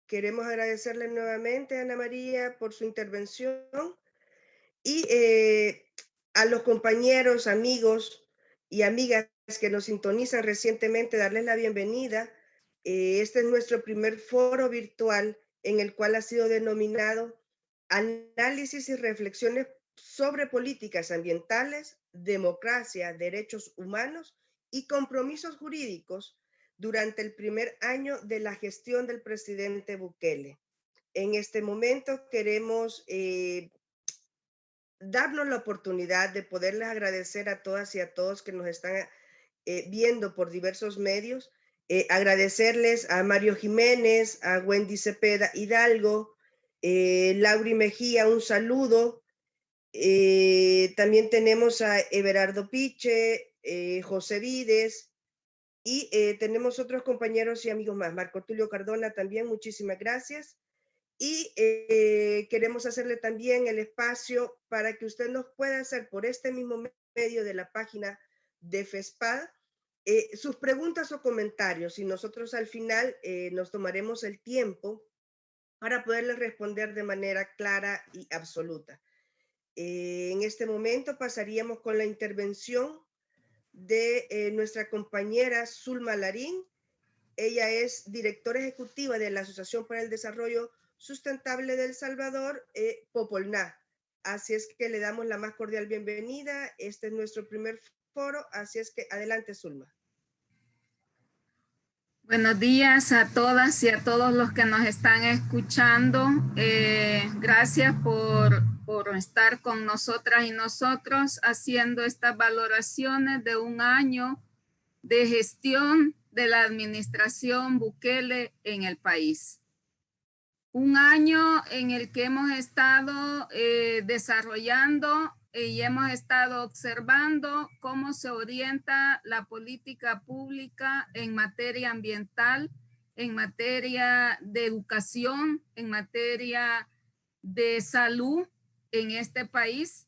Queremos agradecerle nuevamente a Ana María por su intervención y a los compañeros, amigos y amigas que nos sintonizan recientemente, darles la bienvenida. Este es nuestro primer foro virtual en el cual ha sido denominado Análisis y reflexiones sobre políticas ambientales, democracia, derechos humanos y compromisos jurídicos durante el primer año de la gestión del presidente Bukele. En este momento queremos darnos la oportunidad de poderles agradecer a todas y a todos que nos están viendo por diversos medios. Agradecerles a Mario Jiménez, a Wendy Cepeda Hidalgo, Lauri Mejía, un saludo. También tenemos a Everardo Piche, José Vides, y tenemos otros compañeros y amigos más. Marco Tulio Cardona también, muchísimas gracias. Y queremos hacerle también el espacio para que usted nos pueda hacer por este mismo medio de la página de FESPAD sus preguntas o comentarios, y nosotros al final nos tomaremos el tiempo para poderles responder de manera clara y absoluta. En este momento pasaríamos con la intervención de nuestra compañera Zulma Larín. Ella es directora ejecutiva de la Asociación para el Desarrollo Sustentable de El Salvador, Popolná. Así es que le damos la más cordial bienvenida. Este es nuestro primer foro, así es que adelante, Zulma. Buenos días a todas y a todos los que nos están escuchando. Gracias por estar con nosotras y nosotros haciendo estas valoraciones de un año de gestión de la administración Bukele en el país. Un año en el que hemos estado desarrollando y hemos estado observando cómo se orienta la política pública en materia ambiental, en materia de educación, en materia de salud en este país.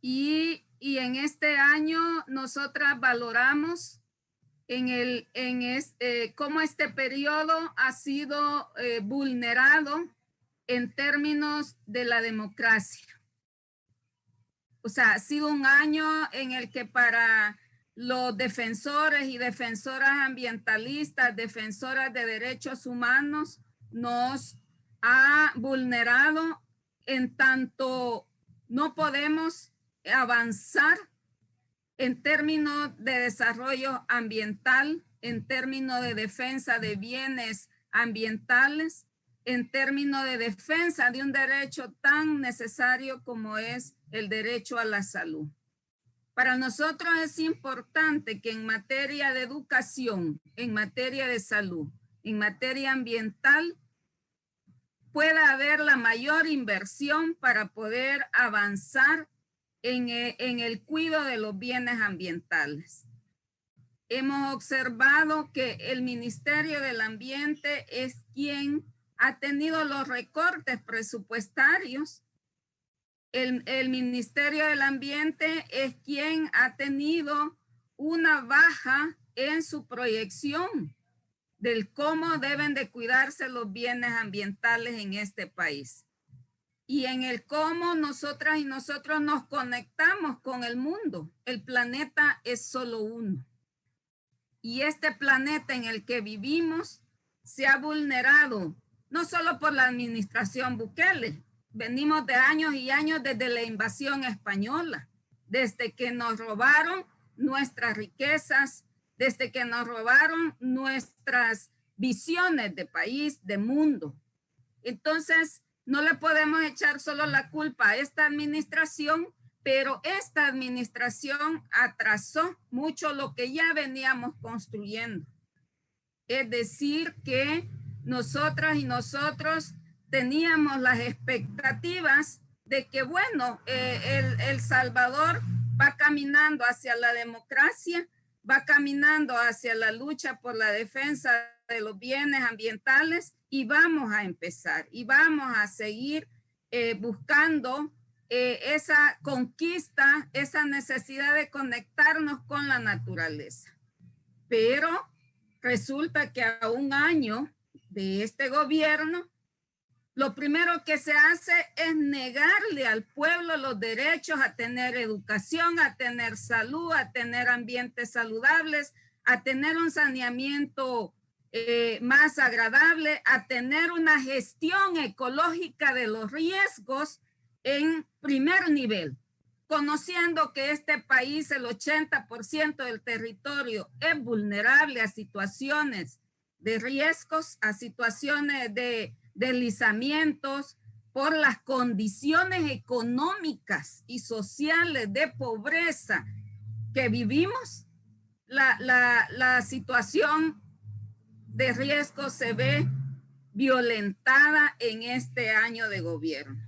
Y en este año nosotras valoramos cómo este periodo ha sido vulnerado en términos de la democracia. O sea, ha sido un año en el que para los defensores y defensoras ambientalistas, defensoras de derechos humanos, nos ha vulnerado en tanto no podemos avanzar en términos de desarrollo ambiental, en términos de defensa de bienes ambientales, en términos de defensa de un derecho tan necesario como es el derecho a la salud. Para nosotros es importante que en materia de educación, en materia de salud, en materia ambiental, pueda haber la mayor inversión para poder avanzar en el cuidado de los bienes ambientales. Hemos observado que el Ministerio del Ambiente es quien ha tenido los recortes presupuestarios. El Ministerio del Ambiente es quien ha tenido una baja en su proyección del cómo deben de cuidarse los bienes ambientales en este país. Y en el cómo nosotras y nosotros nos conectamos con el mundo. El planeta es solo uno. Y este planeta en el que vivimos se ha vulnerado, no solo por la administración Bukele. Venimos de años y años desde la invasión española, desde que nos robaron nuestras riquezas, desde que nos robaron nuestras visiones de país, de mundo. Entonces, no le podemos echar solo la culpa a esta administración, pero esta administración atrasó mucho lo que ya veníamos construyendo. Es decir, que nosotras y nosotros teníamos las expectativas de que, bueno, El Salvador va caminando hacia la democracia, va caminando hacia la lucha por la defensa de los bienes ambientales y vamos a empezar y vamos a seguir buscando esa conquista, esa necesidad de conectarnos con la naturaleza. Pero resulta que a un año de este gobierno, lo primero que se hace es negarle al pueblo los derechos a tener educación, a tener salud, a tener ambientes saludables, a tener un saneamiento más agradable, a tener una gestión ecológica de los riesgos en primer nivel, conociendo que este país, el 80% del territorio es vulnerable a situaciones de riesgos, a situaciones de deslizamientos por las condiciones económicas y sociales de pobreza que vivimos. La situación de riesgo se ve violentada en este año de gobierno.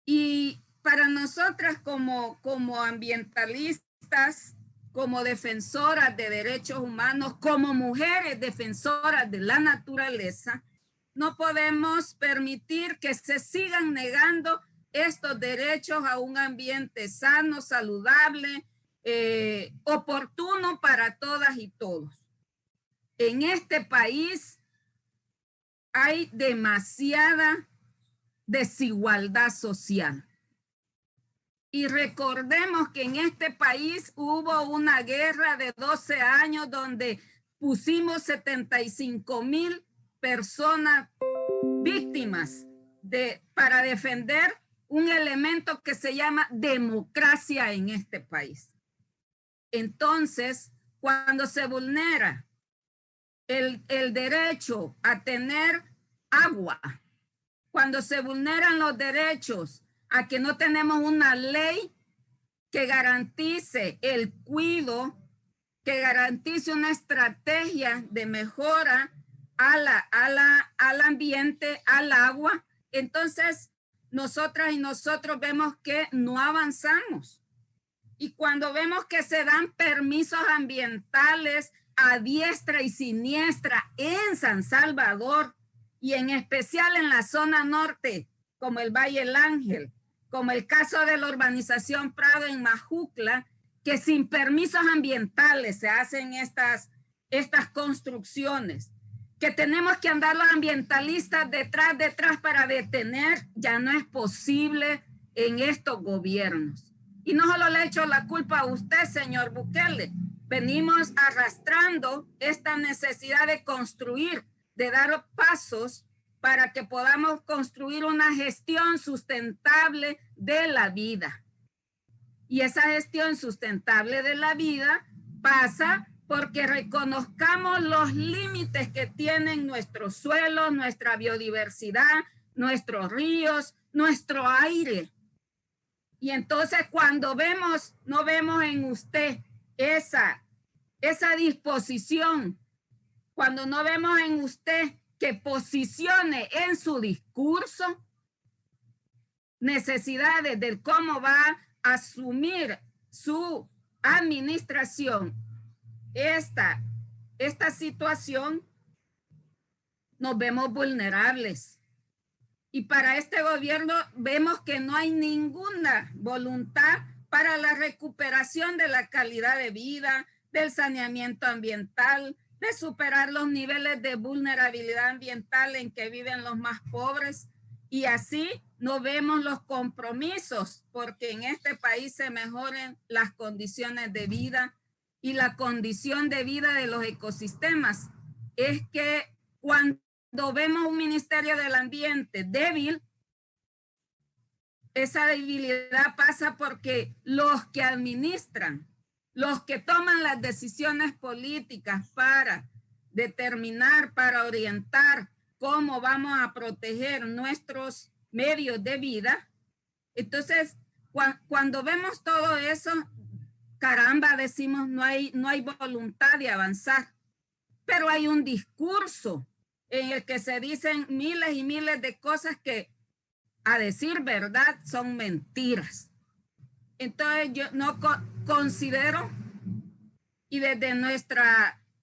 Y para nosotras como ambientalistas, como defensoras de derechos humanos, como mujeres defensoras de la naturaleza, no podemos permitir que se sigan negando estos derechos a un ambiente sano, saludable, oportuno para todas y todos. En este país hay demasiada desigualdad social. Y recordemos que en este país hubo una guerra de 12 años donde pusimos 75,000 personas víctimas para defender un elemento que se llama democracia en este país. Entonces, cuando se vulnera el derecho a tener agua, cuando se vulneran los derechos a que no tenemos una ley que garantice el cuidado, que garantice una estrategia de mejora al ambiente, al agua, entonces nosotras y nosotros vemos que no avanzamos. Y cuando vemos que se dan permisos ambientales a diestra y siniestra en San Salvador, y en especial en la zona norte, como el Valle del Ángel, como el caso de la urbanización Prado en Majucla, que sin permisos ambientales se hacen estas construcciones, que tenemos que andar los ambientalistas detrás para detener, ya no es posible en estos gobiernos. Y no solo le echo la culpa a usted, señor Bukele, venimos arrastrando esta necesidad de construir, de dar pasos para que podamos construir una gestión sustentable de la vida. Y esa gestión sustentable de la vida pasa porque reconozcamos los límites que tienen nuestros suelos, nuestra biodiversidad, nuestros ríos, nuestro aire. Y entonces cuando no vemos en usted esa disposición, cuando no vemos en usted que posicione en su discurso necesidades de cómo va a asumir su administración esta situación, nos vemos vulnerables. Y para este gobierno vemos que no hay ninguna voluntad para la recuperación de la calidad de vida, del saneamiento ambiental, de superar los niveles de vulnerabilidad ambiental en que viven los más pobres. Y así no vemos los compromisos porque en este país se mejoren las condiciones de vida y la condición de vida de los ecosistemas. Es que cuando vemos un Ministerio del Ambiente débil, esa debilidad pasa porque los que administran, los que toman las decisiones políticas para determinar, para orientar cómo vamos a proteger nuestros medios de vida, entonces cuando vemos todo eso, caramba, decimos no hay voluntad de avanzar, pero hay un discurso en el que se dicen miles y miles de cosas que, a decir verdad, son mentiras. Entonces yo no considero, y desde nuestro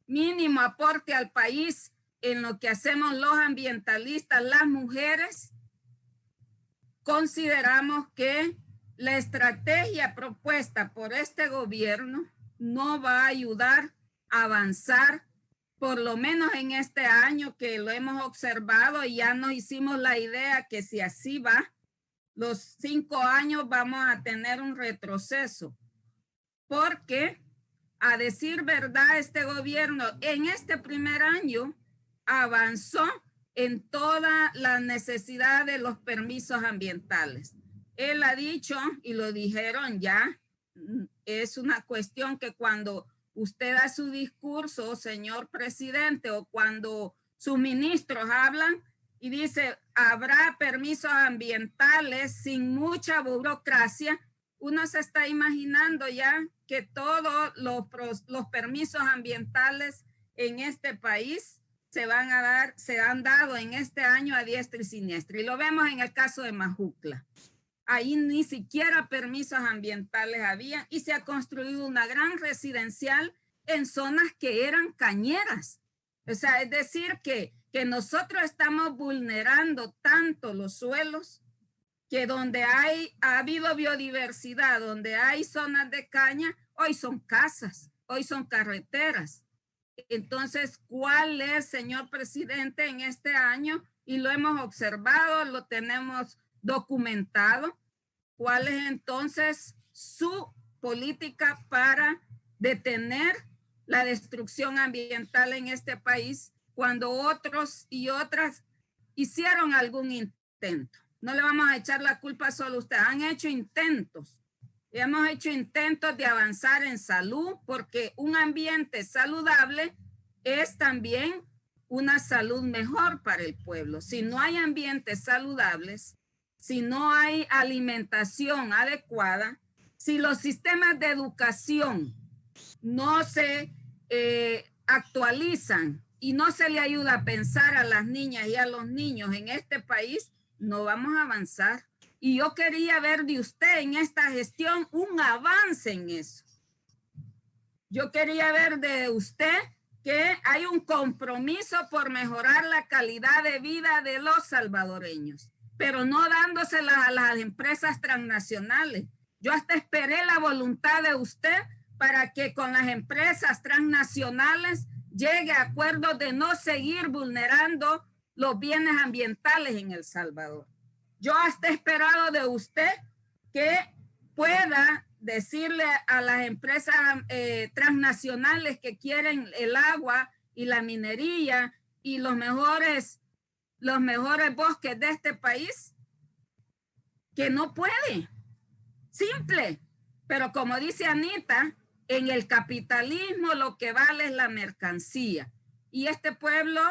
mínimo aporte al país en lo que hacemos los ambientalistas, las mujeres, consideramos que la estrategia propuesta por este gobierno no va a ayudar a avanzar por lo menos en este año que lo hemos observado y ya nos hicimos la idea que si así va, los 5 años vamos a tener un retroceso. Porque, a decir verdad, este gobierno en este primer año avanzó en toda la necesidad de los permisos ambientales. Él ha dicho, y lo dijeron ya, es una cuestión que cuando usted da su discurso, señor presidente, o cuando sus ministros hablan y dice, habrá permisos ambientales sin mucha burocracia, uno se está imaginando ya que todos los permisos ambientales en este país se han dado en este año a diestra y siniestra. Y lo vemos en el caso de Majucla. Ahí ni siquiera permisos ambientales había y se ha construido una gran residencial en zonas que eran cañeras. O sea, es decir que nosotros estamos vulnerando tanto los suelos que donde ha habido biodiversidad, donde hay zonas de caña, hoy son casas, hoy son carreteras. Entonces, ¿cuál es, señor presidente, en este año? Y lo hemos observado, lo tenemos documentado. ¿Cuál es entonces su política para detener la destrucción ambiental en este país cuando otros y otras hicieron algún intento? No le vamos a echar la culpa solo a usted. Han hecho intentos. Hemos hecho intentos de avanzar en salud porque un ambiente saludable es también una salud mejor para el pueblo. Si no hay ambientes saludables, si no hay alimentación adecuada, si los sistemas de educación no se actualizan y no se le ayuda a pensar a las niñas y a los niños en este país, no vamos a avanzar. Y yo quería ver de usted en esta gestión un avance en eso. Yo quería ver de usted que hay un compromiso por mejorar la calidad de vida de los salvadoreños, pero no dándoselas a las empresas transnacionales. Yo hasta esperé la voluntad de usted para que con las empresas transnacionales llegue a acuerdos de no seguir vulnerando los bienes ambientales en El Salvador. Yo hasta he esperado de usted que pueda decirle a las empresas transnacionales que quieren el agua y la minería y los mejores bosques de este país, que no puede. Simple. Pero como dice Anita, en el capitalismo lo que vale es la mercancía. Y este pueblo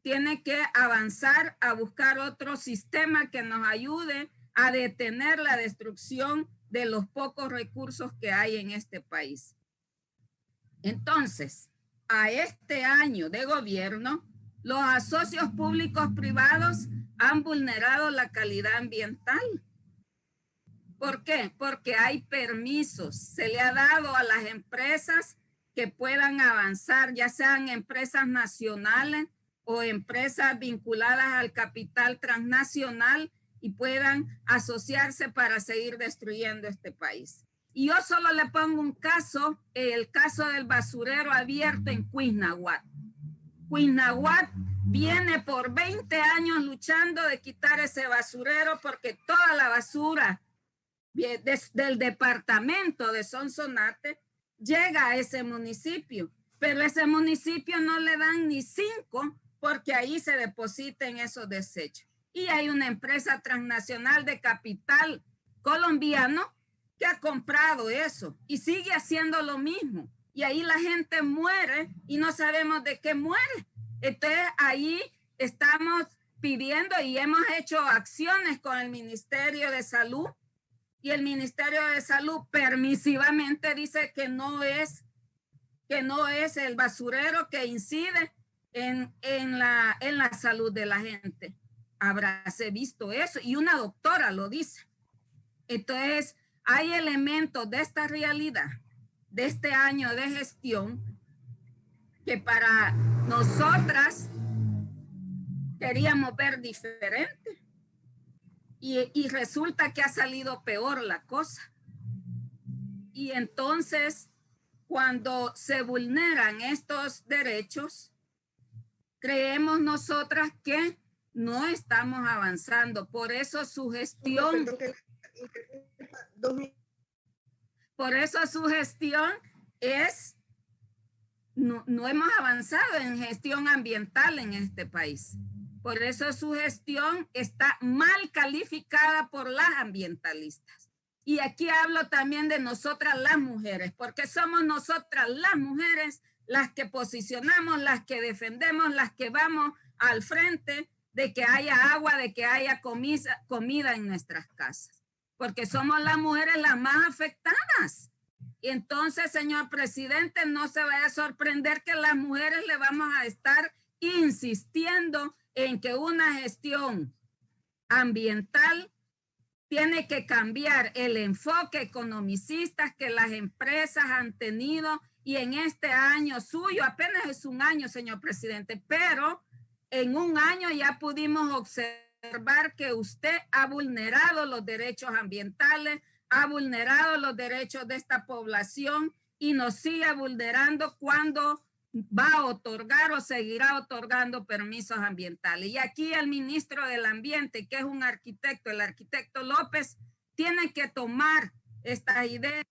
tiene que avanzar a buscar otro sistema que nos ayude a detener la destrucción de los pocos recursos que hay en este país. Entonces, a este año de gobierno, los asocios públicos privados han vulnerado la calidad ambiental. ¿Por qué? Porque hay permisos. Se le ha dado a las empresas que puedan avanzar, ya sean empresas nacionales o empresas vinculadas al capital transnacional y puedan asociarse para seguir destruyendo este país. Y yo solo le pongo un caso, el caso del basurero abierto en Cuisnahuat. Cuisnahuat viene por 20 años luchando de quitar ese basurero porque toda la basura del departamento de Sonsonate llega a ese municipio, pero ese municipio no le dan ni 5 porque ahí se depositen esos desechos. Y hay una empresa transnacional de capital colombiano que ha comprado eso y sigue haciendo lo mismo. Y ahí la gente muere y no sabemos de qué muere. Entonces ahí estamos pidiendo y hemos hecho acciones con el Ministerio de Salud y el Ministerio de Salud permisivamente dice que no es el basurero que incide en la salud de la gente. Habráse visto eso y una doctora lo dice. Entonces, hay elementos de esta realidad, de este año de gestión, que para nosotras queríamos ver diferente. Y resulta que ha salido peor la cosa. Y entonces, cuando se vulneran estos derechos, creemos nosotras que no estamos avanzando. Por eso su gestión, es, no hemos avanzado en gestión ambiental en este país. Por eso su gestión está mal calificada por las ambientalistas. Y aquí hablo también de nosotras las mujeres, porque somos nosotras las mujeres las que posicionamos, las que defendemos, las que vamos al frente de que haya agua, de que haya comida en nuestras casas, porque somos las mujeres las más afectadas. Y entonces, señor presidente, no se vaya a sorprender que las mujeres le vamos a estar insistiendo en que una gestión ambiental tiene que cambiar el enfoque economicista que las empresas han tenido, y en este año suyo, apenas es un año, señor presidente, pero en un año ya pudimos observar que usted ha vulnerado los derechos ambientales, ha vulnerado los derechos de esta población y nos sigue vulnerando cuando va a otorgar o seguirá otorgando permisos ambientales. Y aquí el ministro del Ambiente, que es un arquitecto, el arquitecto López, tiene que tomar estas ideas.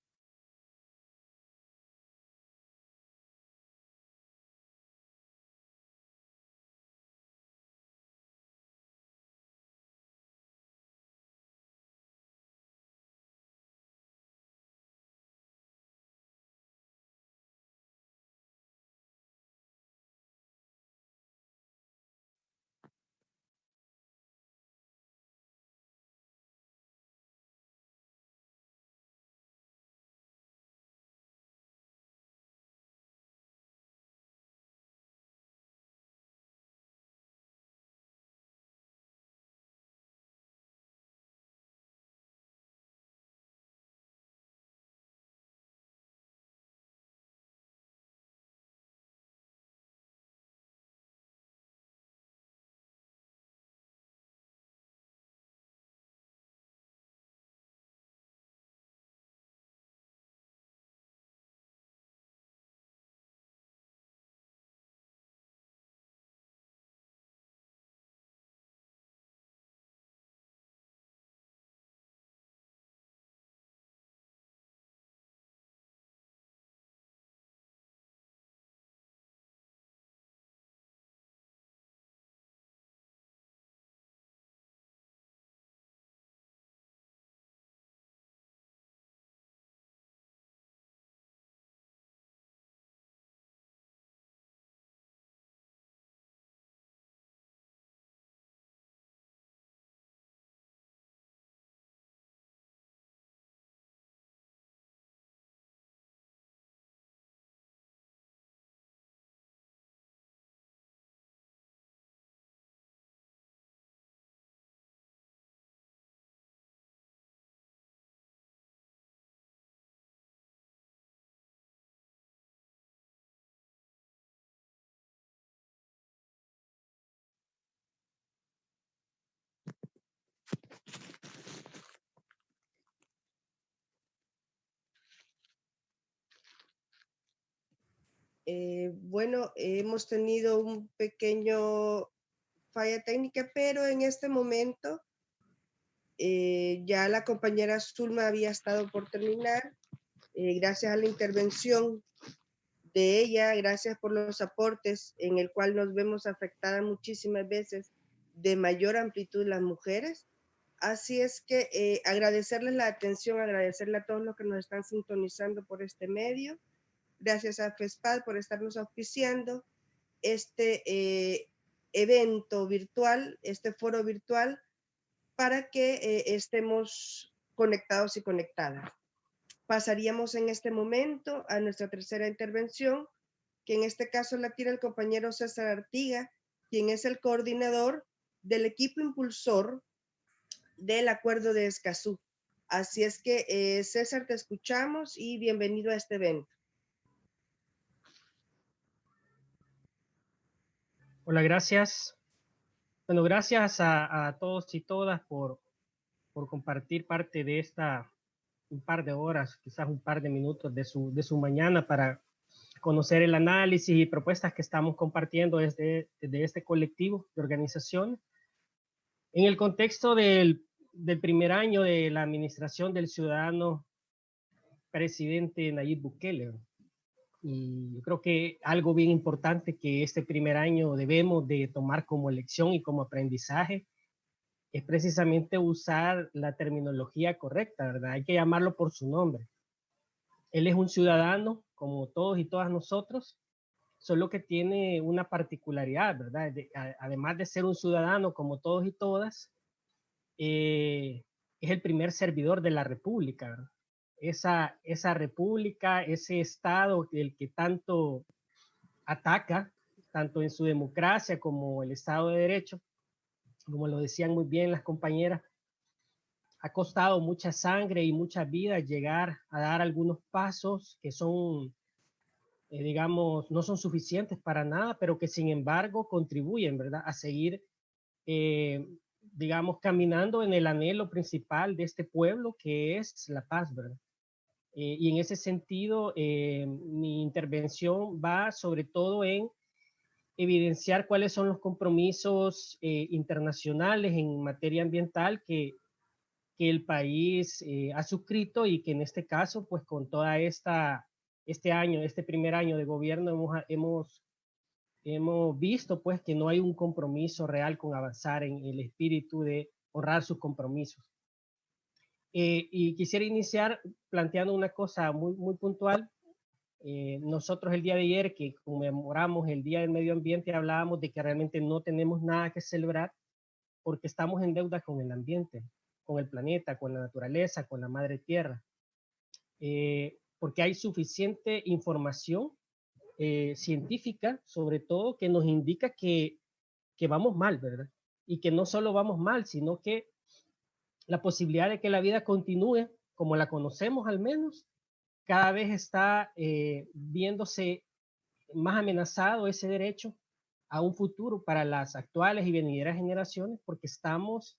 Bueno, hemos tenido un pequeño falla técnica, pero en este momento ya la compañera Zulma había estado por terminar. Gracias a la intervención de ella, gracias por los aportes en el cual nos vemos afectadas muchísimas veces de mayor amplitud las mujeres. Así es que agradecerles la atención, agradecerle a todos los que nos están sintonizando por este medio. Gracias a FESPAD por estarnos auspiciando este evento virtual, este foro virtual, para que estemos conectados y conectadas. Pasaríamos en este momento a nuestra tercera intervención, que en este caso la tiene el compañero César Artiga, quien es el coordinador del equipo impulsor del Acuerdo de Escazú. Así es que, César, te escuchamos y bienvenido a este evento. Hola, gracias. Bueno, gracias a todos y todas por compartir parte de un par de horas, quizás un par de minutos de su mañana para conocer el análisis y propuestas que estamos compartiendo desde este colectivo de organizaciones. En el contexto del primer año de la administración del ciudadano presidente Nayib Bukele, y yo creo que algo bien importante que este primer año debemos de tomar como lección y como aprendizaje es precisamente usar la terminología correcta, ¿verdad? Hay que llamarlo por su nombre. Él es un ciudadano, como todos y todas nosotros, solo que tiene una particularidad, ¿verdad? Además de ser un ciudadano como todos y todas, es el primer servidor de la República, ¿verdad? Esa república, ese Estado del que tanto ataca, tanto en su democracia como el Estado de Derecho, como lo decían muy bien las compañeras, ha costado mucha sangre y mucha vida llegar a dar algunos pasos que son, digamos, no son suficientes para nada, pero que sin embargo contribuyen, ¿verdad?, a seguir, digamos, caminando en el anhelo principal de este pueblo, que es la paz, ¿verdad? Y en ese sentido, mi intervención va sobre todo en evidenciar cuáles son los compromisos internacionales en materia ambiental que el país ha suscrito y que en este caso, pues con toda este primer año de gobierno hemos visto pues que no hay un compromiso real con avanzar en el espíritu de honrar sus compromisos. Y quisiera iniciar planteando una cosa muy, muy puntual. Nosotros el día de ayer que conmemoramos el Día del Medio Ambiente hablábamos de que realmente no tenemos nada que celebrar porque estamos en deuda con el ambiente, con el planeta, con la naturaleza, con la madre tierra, porque hay suficiente información científica, sobre todo, que nos indica que vamos mal, ¿verdad? Y que no solo vamos mal, sino que la posibilidad de que la vida continúe como la conocemos al menos, cada vez está viéndose más amenazado ese derecho a un futuro para las actuales y venideras generaciones, porque estamos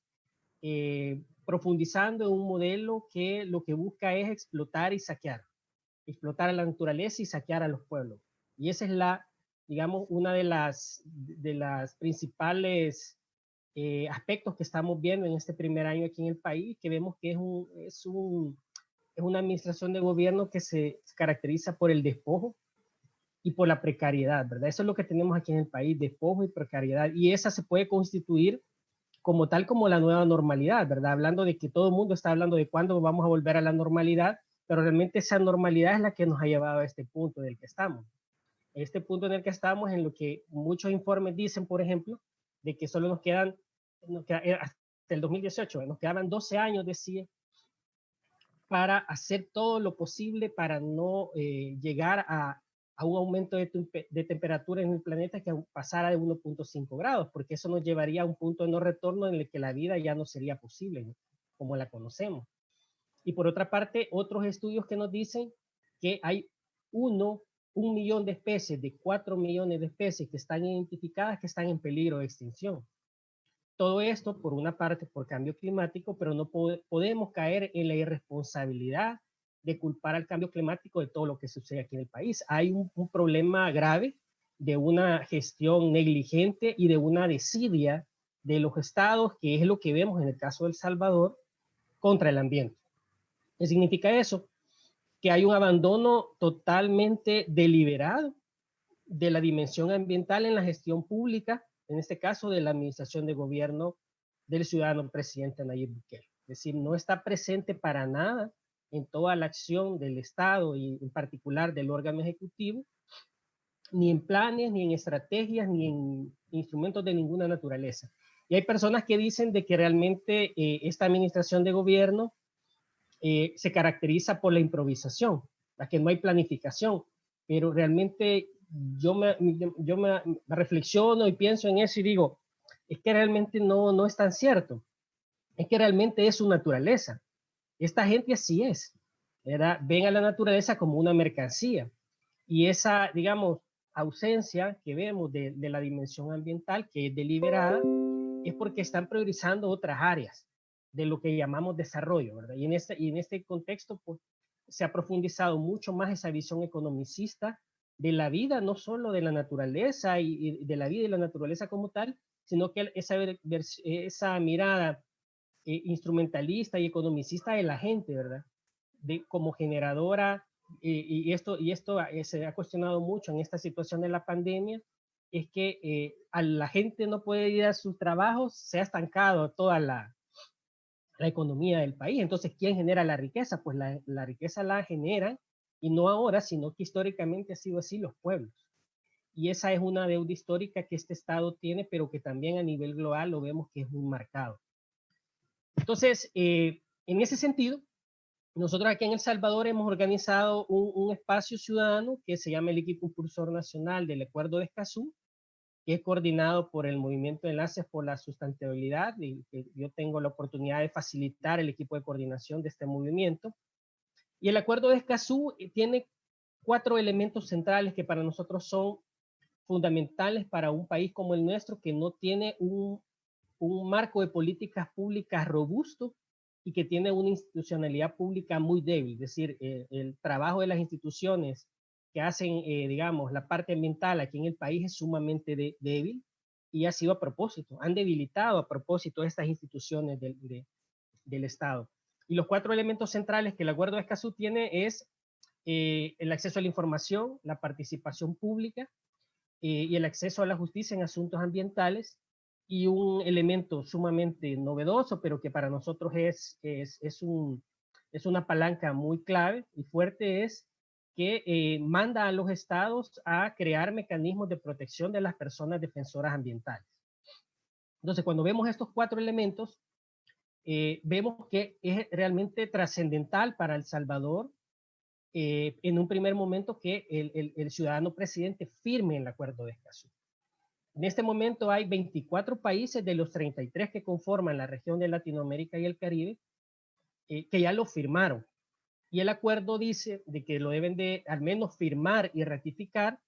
profundizando en un modelo que lo que busca es explotar y saquear, explotar a la naturaleza y saquear a los pueblos. Y esa es digamos, una de las principales aspectos que estamos viendo en este primer año aquí en el país, que vemos que es una administración de gobierno que se caracteriza por el despojo y por la precariedad, ¿verdad? Eso es lo que tenemos aquí en el país, despojo y precariedad, y esa se puede constituir como tal como la nueva normalidad, ¿verdad? Hablando de que todo el mundo está hablando de cuándo vamos a volver a la normalidad, pero realmente esa normalidad es la que nos ha llevado a este punto en el que estamos. Este punto en el que estamos, en lo que muchos informes dicen, por ejemplo, de que solo nos queda hasta el 2018, nos quedaban 12 años, decía, para hacer todo lo posible para no llegar a un aumento de temperatura en el planeta que pasara de 1.5 grados, porque eso nos llevaría a un punto de no retorno en el que la vida ya no sería posible, ¿no?, como la conocemos. Y por otra parte, otros estudios que nos dicen que hay 1 millón de especies, de 4 millones de especies que están identificadas, que están en peligro de extinción. Todo esto, por una parte, por cambio climático, pero no podemos caer en la irresponsabilidad de culpar al cambio climático de todo lo que sucede aquí en el país. Hay un problema grave de una gestión negligente y de una desidia de los estados, que es lo que vemos en el caso de El Salvador, contra el ambiente. ¿Qué significa eso? Que hay un abandono totalmente deliberado de la dimensión ambiental en la gestión pública, en este caso de la administración de gobierno del ciudadano presidente Nayib Bukele. Es decir, no está presente para nada en toda la acción del Estado y en particular del órgano ejecutivo, ni en planes, ni en estrategias, ni en instrumentos de ninguna naturaleza. Y hay personas que dicen de que realmente esta administración de gobierno se caracteriza por la improvisación, la que no hay planificación, pero realmente yo me reflexiono y pienso en eso y digo, es que realmente no es tan cierto, es que realmente es su naturaleza. Esta gente así es, ¿verdad? Ven a la naturaleza como una mercancía y esa, digamos, ausencia que vemos de la dimensión ambiental, que es deliberada, es porque están priorizando otras áreas de lo que llamamos desarrollo, ¿verdad? Y en este contexto, pues, se ha profundizado mucho más esa visión economicista de la vida, no solo de la naturaleza y de la vida y la naturaleza como tal, sino que esa mirada instrumentalista y economicista de la gente, ¿verdad? Como generadora, y esto se ha cuestionado mucho en esta situación de la pandemia, es que a la gente no puede ir a sus trabajos, se ha estancado toda la economía del país. Entonces, ¿quién genera la riqueza? Pues la riqueza la generan, y no ahora, sino que históricamente ha sido así, los pueblos. Y esa es una deuda histórica que este Estado tiene, pero que también a nivel global lo vemos que es muy marcado. Entonces, en ese sentido, nosotros aquí en El Salvador hemos organizado un espacio ciudadano que se llama el Equipo Impulsor Nacional del Acuerdo de Escazú, que es coordinado por el Movimiento de Enlaces por la Sustentabilidad, y que yo tengo la oportunidad de facilitar el equipo de coordinación de este movimiento. Y el Acuerdo de Escazú tiene 4 elementos centrales que para nosotros son fundamentales para un país como el nuestro, que no tiene un marco de políticas públicas robusto y que tiene una institucionalidad pública muy débil. Es decir, el trabajo de las instituciones que hacen, digamos, la parte ambiental aquí en el país es sumamente débil, y ha sido a propósito, han debilitado a propósito estas instituciones del Estado. Y los 4 elementos centrales que el Acuerdo de Escazú tiene es el acceso a la información, la participación pública, y el acceso a la justicia en asuntos ambientales, y un elemento sumamente novedoso, pero que para nosotros es una palanca muy clave y fuerte, es que manda a los estados a crear mecanismos de protección de las personas defensoras ambientales. Entonces, cuando vemos estos 4 elementos, vemos que es realmente trascendental para El Salvador, en un primer momento, que el ciudadano presidente firme el Acuerdo de Escazú. En este momento hay 24 países de los 33 que conforman la región de Latinoamérica y el Caribe, que ya lo firmaron. Y el acuerdo dice de que lo deben de al menos firmar y ratificar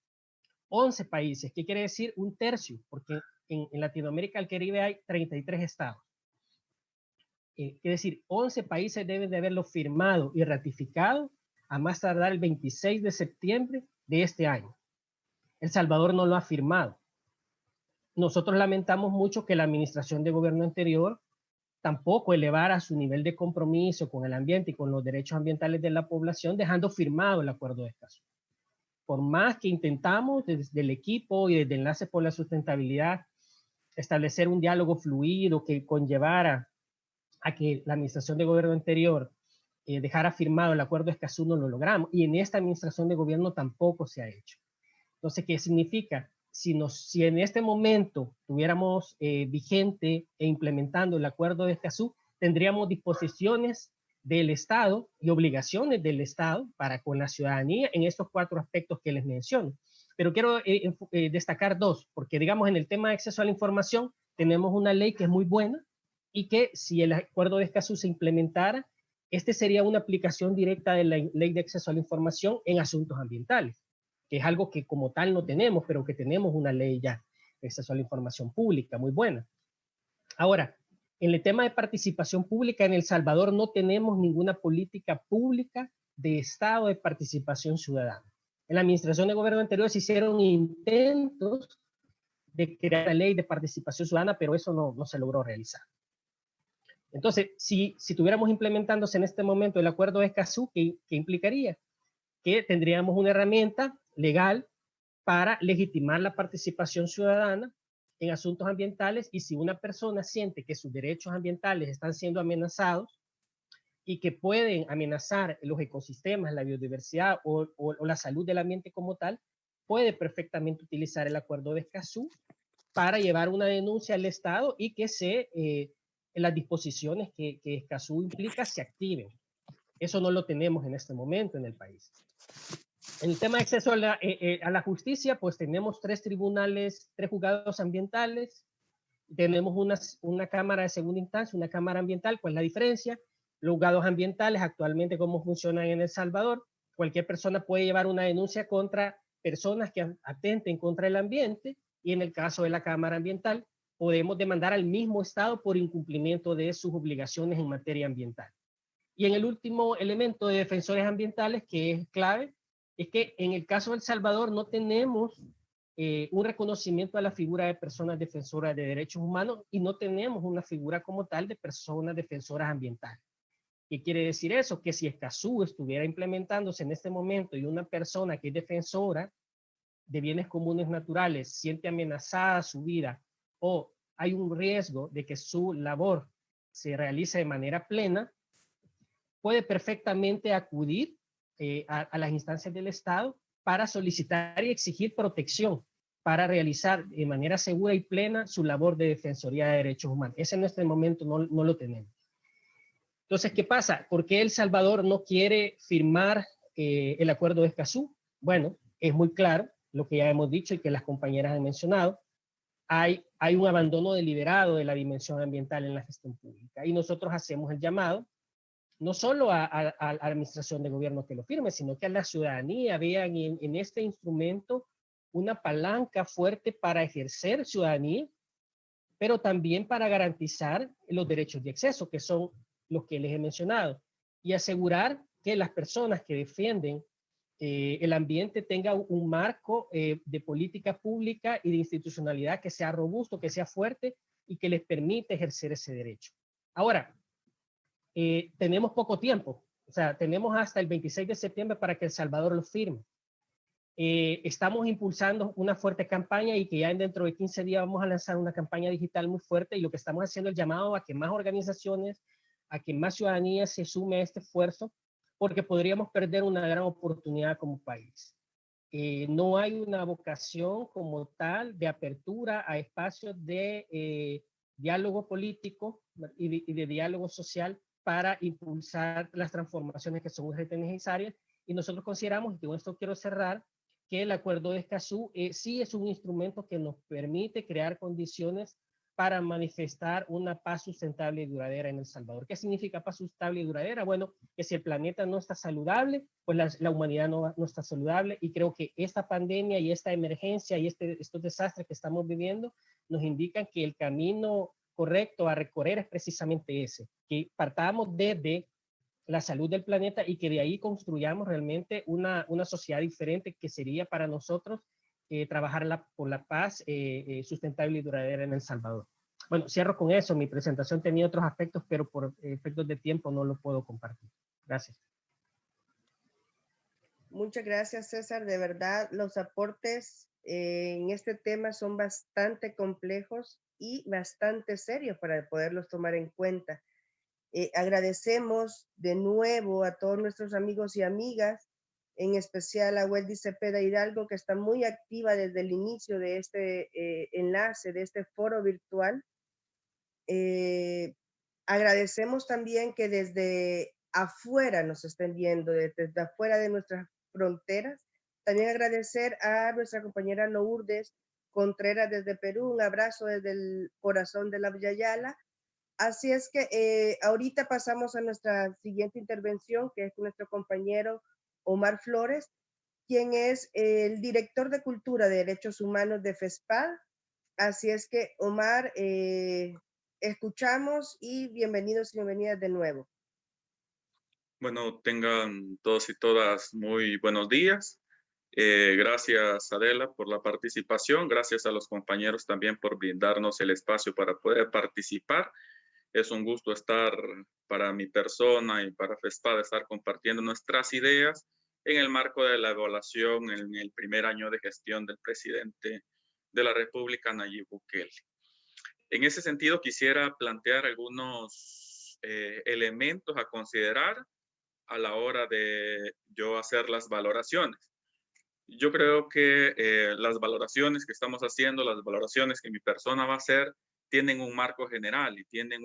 11 países, que quiere decir un tercio, porque en Latinoamérica y el Caribe hay 33 estados. Es decir, 11 países deben de haberlo firmado y ratificado a más tardar el 26 de septiembre de este año. El Salvador no lo ha firmado. Nosotros lamentamos mucho que la administración de gobierno anterior tampoco elevara su nivel de compromiso con el ambiente y con los derechos ambientales de la población, dejando firmado el Acuerdo de Escazú. Por más que intentamos desde el equipo y desde Enlaces por la Sustentabilidad establecer un diálogo fluido que conllevara a que la administración de gobierno anterior dejara firmado el Acuerdo de Escazú, no lo logramos, y en esta administración de gobierno tampoco se ha hecho. Entonces, ¿qué significa? Si en este momento tuviéramos vigente e implementando el Acuerdo de Escazú, tendríamos disposiciones del Estado y obligaciones del Estado para con la ciudadanía en estos 4 aspectos que les menciono. Pero quiero destacar 2, porque digamos en el tema de acceso a la información tenemos una ley que es muy buena, y que si el Acuerdo de Escazú se implementara, este sería una aplicación directa de la ley de acceso a la información en asuntos ambientales, que es algo que como tal no tenemos, pero que tenemos una ley ya de acceso a la información pública muy buena. Ahora, en el tema de participación pública, en El Salvador no tenemos ninguna política pública de Estado de participación ciudadana. En la administración de gobierno anterior se hicieron intentos de crear la ley de participación ciudadana, pero eso no se logró realizar. Entonces, si tuviéramos implementándose en este momento el Acuerdo de Escazú, ¿qué implicaría? Que tendríamos una herramienta legal para legitimar la participación ciudadana en asuntos ambientales, y si una persona siente que sus derechos ambientales están siendo amenazados y que pueden amenazar los ecosistemas, la biodiversidad o la salud del ambiente como tal, puede perfectamente utilizar el Acuerdo de Escazú para llevar una denuncia al Estado y que las disposiciones que Escazú implica se activen. Eso no lo tenemos en este momento en el país. En el tema de acceso a la justicia, pues tenemos 3 tribunales, 3 juzgados ambientales, tenemos una cámara de segunda instancia, una cámara ambiental. ¿Cuál es la diferencia? Los juzgados ambientales actualmente, ¿cómo funcionan en El Salvador? Cualquier persona puede llevar una denuncia contra personas que atenten contra el ambiente, y en el caso de la cámara ambiental podemos demandar al mismo Estado por incumplimiento de sus obligaciones en materia ambiental. Y en el último elemento de defensores ambientales, que es clave, es que en el caso de El Salvador no tenemos un reconocimiento a la figura de personas defensoras de derechos humanos y no tenemos una figura como tal de personas defensoras ambientales. ¿Qué quiere decir eso? Que si Escazú estuviera implementándose en este momento y una persona que es defensora de bienes comunes naturales siente amenazada su vida o hay un riesgo de que su labor se realice de manera plena, puede perfectamente acudir a las instancias del Estado para solicitar y exigir protección para realizar de manera segura y plena su labor de defensoría de derechos humanos. Ese en este momento no lo tenemos. Entonces, ¿qué pasa? ¿Por qué El Salvador no quiere firmar el acuerdo de Escazú? Bueno, es muy claro lo que ya hemos dicho y que las compañeras han mencionado. Hay un abandono deliberado de la dimensión ambiental en la gestión pública y nosotros hacemos el llamado no solo a la administración de gobierno que lo firme, sino que a la ciudadanía vean en este instrumento una palanca fuerte para ejercer ciudadanía, pero también para garantizar los derechos de acceso, que son los que les he mencionado, y asegurar que las personas que defienden el ambiente tengan un marco de política pública y de institucionalidad que sea robusto, que sea fuerte y que les permite ejercer ese derecho. Ahora, tenemos poco tiempo, o sea, tenemos hasta el 26 de septiembre para que El Salvador lo firme. Estamos impulsando una fuerte campaña y que ya dentro de 15 días vamos a lanzar una campaña digital muy fuerte y lo que estamos haciendo es el llamado a que más organizaciones, a que más ciudadanía se sume a este esfuerzo, porque podríamos perder una gran oportunidad como país. No hay una vocación como tal de apertura a espacios de diálogo político y de diálogo social para impulsar las transformaciones que son urgentes necesarias. Y nosotros consideramos, y con esto quiero cerrar, que el acuerdo de Escazú sí es un instrumento que nos permite crear condiciones para manifestar una paz sustentable y duradera en El Salvador. ¿Qué significa paz sustentable y duradera? Bueno, que si el planeta no está saludable, pues la humanidad no está saludable, y creo que esta pandemia y esta emergencia y estos desastres que estamos viviendo nos indican que el camino correcto a recorrer es precisamente ese, que partamos desde la salud del planeta y que de ahí construyamos realmente una sociedad diferente que sería para nosotros trabajar por la paz sustentable y duradera en El Salvador. Bueno, cierro con eso. Mi presentación tenía otros aspectos, pero por efectos de tiempo no lo puedo compartir. Gracias. Muchas gracias, César. De verdad, los aportes en este tema son bastante complejos y bastante serios para poderlos tomar en cuenta. Agradecemos de nuevo a todos nuestros amigos y amigas, en especial a Wendy Cepeda Hidalgo, que está muy activa desde el inicio de este enlace, de este foro virtual. Agradecemos también que desde afuera nos estén viendo, desde afuera de nuestras fronteras. También agradecer a nuestra compañera Lourdes Contreras desde Perú, un abrazo desde el corazón de la Yayala. Así es que ahorita pasamos a nuestra siguiente intervención, que es nuestro compañero Omar Flores, quien es el director de Cultura de Derechos Humanos de FESPAD. Así es que, Omar, escuchamos y bienvenidos y bienvenidas de nuevo. Bueno, tengan todos y todas muy buenos días. Gracias, Adela, por la participación. Gracias a los compañeros también por brindarnos el espacio para poder participar. Es un gusto estar para mi persona y para FESPAD, estar compartiendo nuestras ideas en el marco de la evaluación en el primer año de gestión del presidente de la República, Nayib Bukele. En ese sentido, quisiera plantear algunos elementos a considerar a la hora de yo hacer las valoraciones. Yo creo que las valoraciones que estamos haciendo, las valoraciones que mi persona va a hacer, tienen un marco general y tienen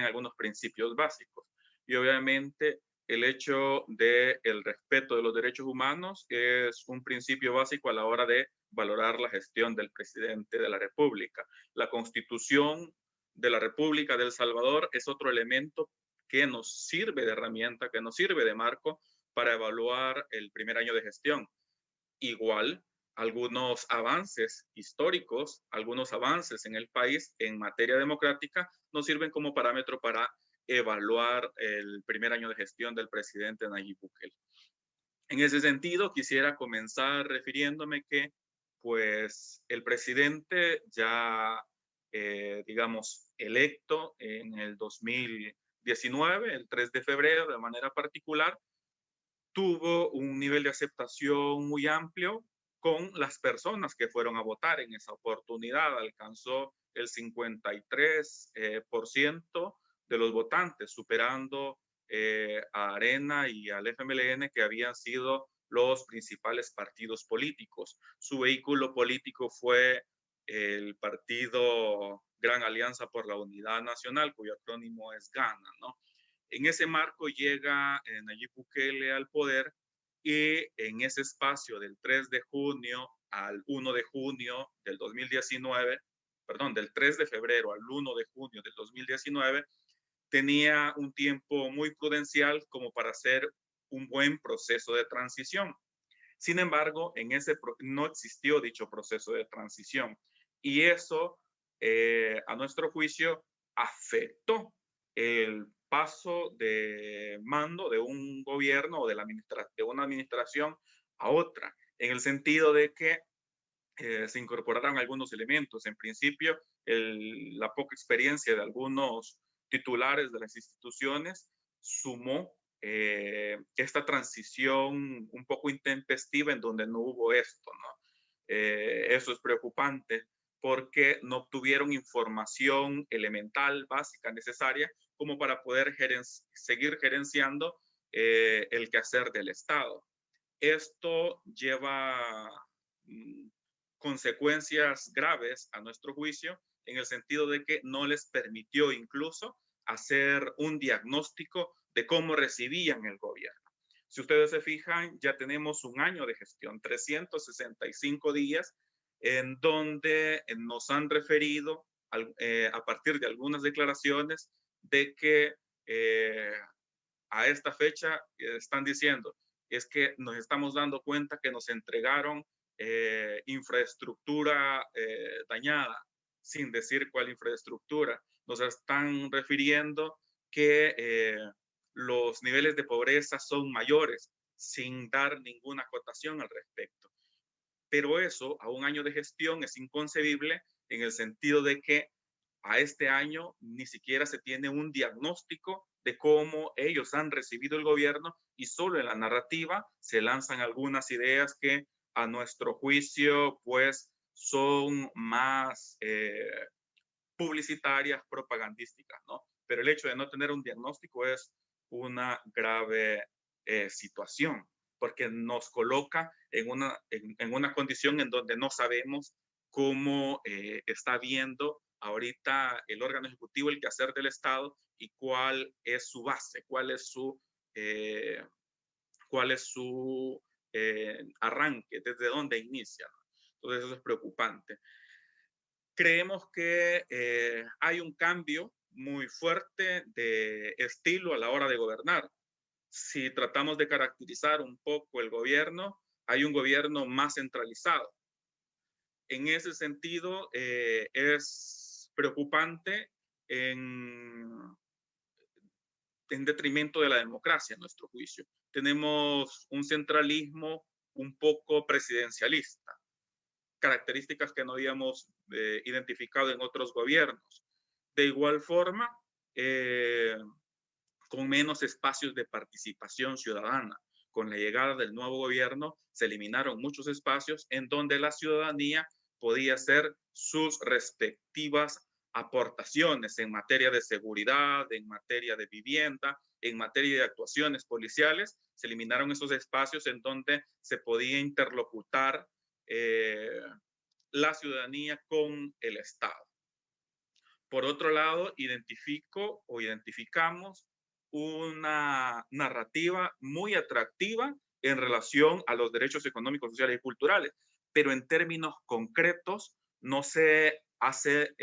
algunos principios básicos. Y obviamente el hecho del respeto de los derechos humanos es un principio básico a la hora de valorar la gestión del presidente de la República. La Constitución de la República de El Salvador es otro elemento que nos sirve de herramienta, que nos sirve de marco para evaluar el primer año de gestión. Igual, algunos avances históricos, algunos avances en el país en materia democrática nos sirven como parámetro para evaluar el primer año de gestión del presidente Nayib Bukele. En ese sentido, quisiera comenzar refiriéndome que, pues, el presidente ya, digamos, electo en el 2019, el 3 de febrero, de manera particular, tuvo un nivel de aceptación muy amplio con las personas que fueron a votar en esa oportunidad. Alcanzó el 53% de los votantes, superando a Arena y al FMLN, que habían sido los principales partidos políticos. Su vehículo político fue el partido Gran Alianza por la Unidad Nacional, cuyo acrónimo es GANA, ¿no? En ese marco llega Nayib Bukele al poder, y en ese espacio del 3 de junio al 1 de junio del 2019, perdón, del 3 de febrero al 1 de junio del 2019, tenía un tiempo muy prudencial como para hacer un buen proceso de transición. Sin embargo, no existió dicho proceso de transición, y eso, a nuestro juicio, afectó el paso de mando de un gobierno o de una administración a otra, en el sentido de que se incorporaron algunos elementos. En principio, la poca experiencia de algunos titulares de las instituciones sumó esta transición un poco intempestiva en donde no hubo esto, ¿no? Eso es preocupante porque no obtuvieron información elemental, básica, necesaria, como para poder seguir gerenciando el quehacer del Estado. Esto lleva consecuencias graves a nuestro juicio, en el sentido de que no les permitió incluso hacer un diagnóstico de cómo recibían el gobierno. Si ustedes se fijan, ya tenemos un año de gestión, 365 días, en donde nos han referido a partir de algunas declaraciones de que a esta fecha están diciendo es que nos estamos dando cuenta que nos entregaron infraestructura dañada, sin decir cuál infraestructura. Nos están refiriendo que los niveles de pobreza son mayores, sin dar ninguna acotación al respecto. Pero eso, a un año de gestión, es inconcebible, en el sentido de que a este año ni siquiera se tiene un diagnóstico de cómo ellos han recibido el gobierno, y solo en la narrativa se lanzan algunas ideas que a nuestro juicio pues son más publicitarias, propagandísticas, ¿no? Pero el hecho de no tener un diagnóstico es una grave situación, porque nos coloca en una condición en donde no sabemos cómo está viendo ahorita el órgano ejecutivo el quehacer del Estado, y cuál es su base, cuál es su arranque, desde dónde inicia, ¿no? Entonces eso es preocupante. Creemos que hay un cambio muy fuerte de estilo a la hora de gobernar. Si tratamos de caracterizar un poco el gobierno, hay un gobierno más centralizado. En ese sentido, es preocupante en detrimento de la democracia, a nuestro juicio. Tenemos un centralismo un poco presidencialista, características que no habíamos identificado en otros gobiernos. De igual forma, con menos espacios de participación ciudadana. Con la llegada del nuevo gobierno se eliminaron muchos espacios en donde la ciudadanía podía hacer sus respectivas aportaciones en materia de seguridad, en materia de vivienda, en materia de actuaciones policiales. Se eliminaron esos espacios en donde se podía interlocutar la ciudadanía con el Estado. Por otro lado, identificamos una narrativa muy atractiva en relación a los derechos económicos, sociales y culturales, pero en términos concretos no se hace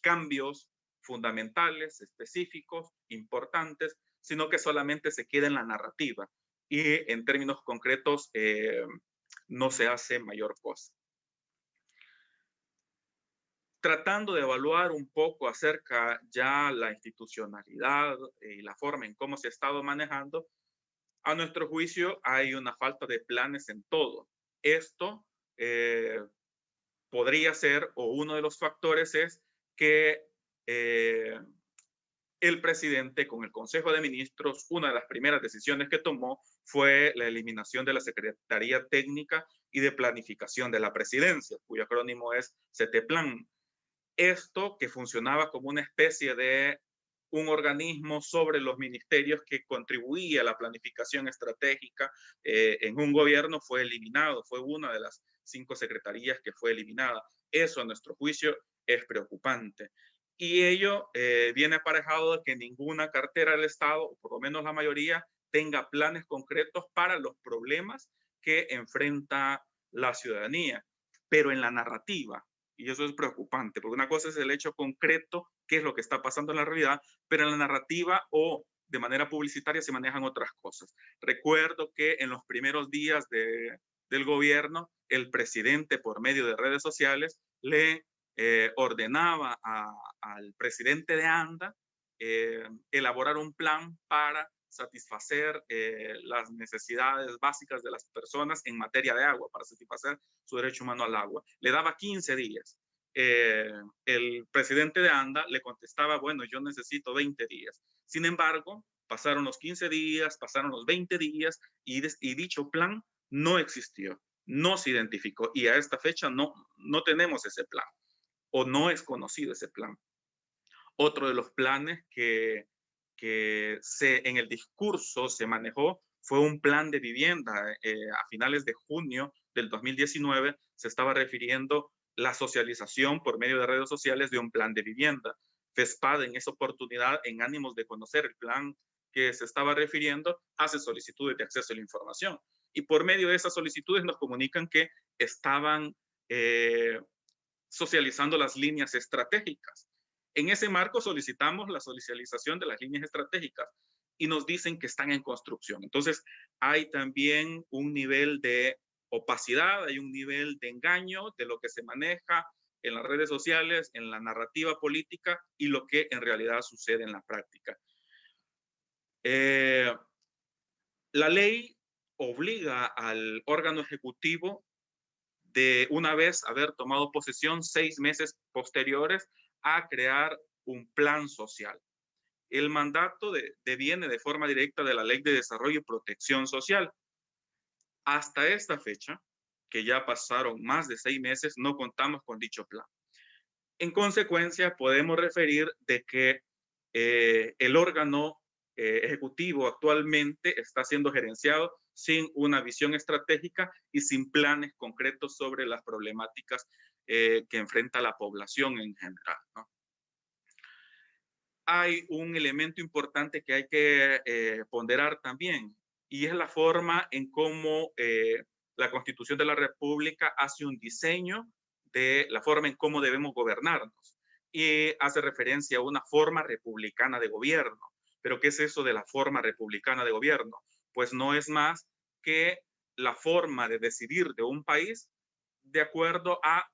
cambios fundamentales, específicos, importantes, sino que solamente se queda en la narrativa, y en términos concretos no se hace mayor cosa. Tratando de evaluar un poco acerca ya la institucionalidad y la forma en cómo se ha estado manejando, A nuestro juicio hay una falta de planes en todo. Esto podría ser, o uno de los factores es que el presidente con el Consejo de Ministros, una de las primeras decisiones que tomó fue la eliminación de la Secretaría Técnica y de Planificación de la Presidencia, cuyo acrónimo es CETEPLAN. Esto que funcionaba como una especie de un organismo sobre los ministerios que contribuía a la planificación estratégica en un gobierno fue eliminado, fue una de las 5 secretarías que fue eliminada. Eso, a nuestro juicio, es preocupante. Y ello viene aparejado de que ninguna cartera del Estado, o por lo menos la mayoría, tenga planes concretos para los problemas que enfrenta la ciudadanía. Pero en la narrativa, y eso es preocupante, porque una cosa es el hecho concreto, qué es lo que está pasando en la realidad, pero en la narrativa o de manera publicitaria se manejan otras cosas. Recuerdo que en los primeros días del gobierno, el presidente por medio de redes sociales le ordenaba al presidente de ANDA elaborar un plan para satisfacer las necesidades básicas de las personas en materia de agua, para satisfacer su derecho humano al agua. Le daba 15 días. El presidente de ANDA le contestaba, bueno, yo necesito 20 días. Sin embargo, pasaron los 15 días, pasaron los 20 días y dicho plan no existió, no se identificó y a esta fecha no tenemos ese plan o no es conocido ese plan. Otro de los planes que en el discurso se manejó fue un plan de vivienda. A finales de junio del 2019 se estaba refiriendo la socialización por medio de redes sociales de un plan de vivienda. FESPAD en esa oportunidad, en ánimos de conocer el plan que se estaba refiriendo, hace solicitudes de acceso a la información. Y por medio de esas solicitudes nos comunican que estaban socializando las líneas estratégicas. En ese marco solicitamos la socialización de las líneas estratégicas y nos dicen que están en construcción. Entonces, hay también un nivel de opacidad, hay un nivel de engaño de lo que se maneja en las redes sociales, en la narrativa política y lo que en realidad sucede en la práctica. La ley obliga al órgano ejecutivo de una vez haber tomado posesión 6 meses posteriores a crear un plan social. El mandato deviene de forma directa de la Ley de Desarrollo y Protección Social. Hasta esta fecha, que ya pasaron más de 6 meses, no contamos con dicho plan. En consecuencia, podemos referir de que el órgano ejecutivo actualmente está siendo gerenciado sin una visión estratégica y sin planes concretos sobre las problemáticas que enfrenta la población en general, ¿no? Hay un elemento importante que hay que ponderar también, y es la forma en cómo la Constitución de la República hace un diseño de la forma en cómo debemos gobernarnos, y hace referencia a una forma republicana de gobierno. ¿Pero qué es eso de la forma republicana de gobierno? Pues no es más que la forma de decidir de un país de acuerdo a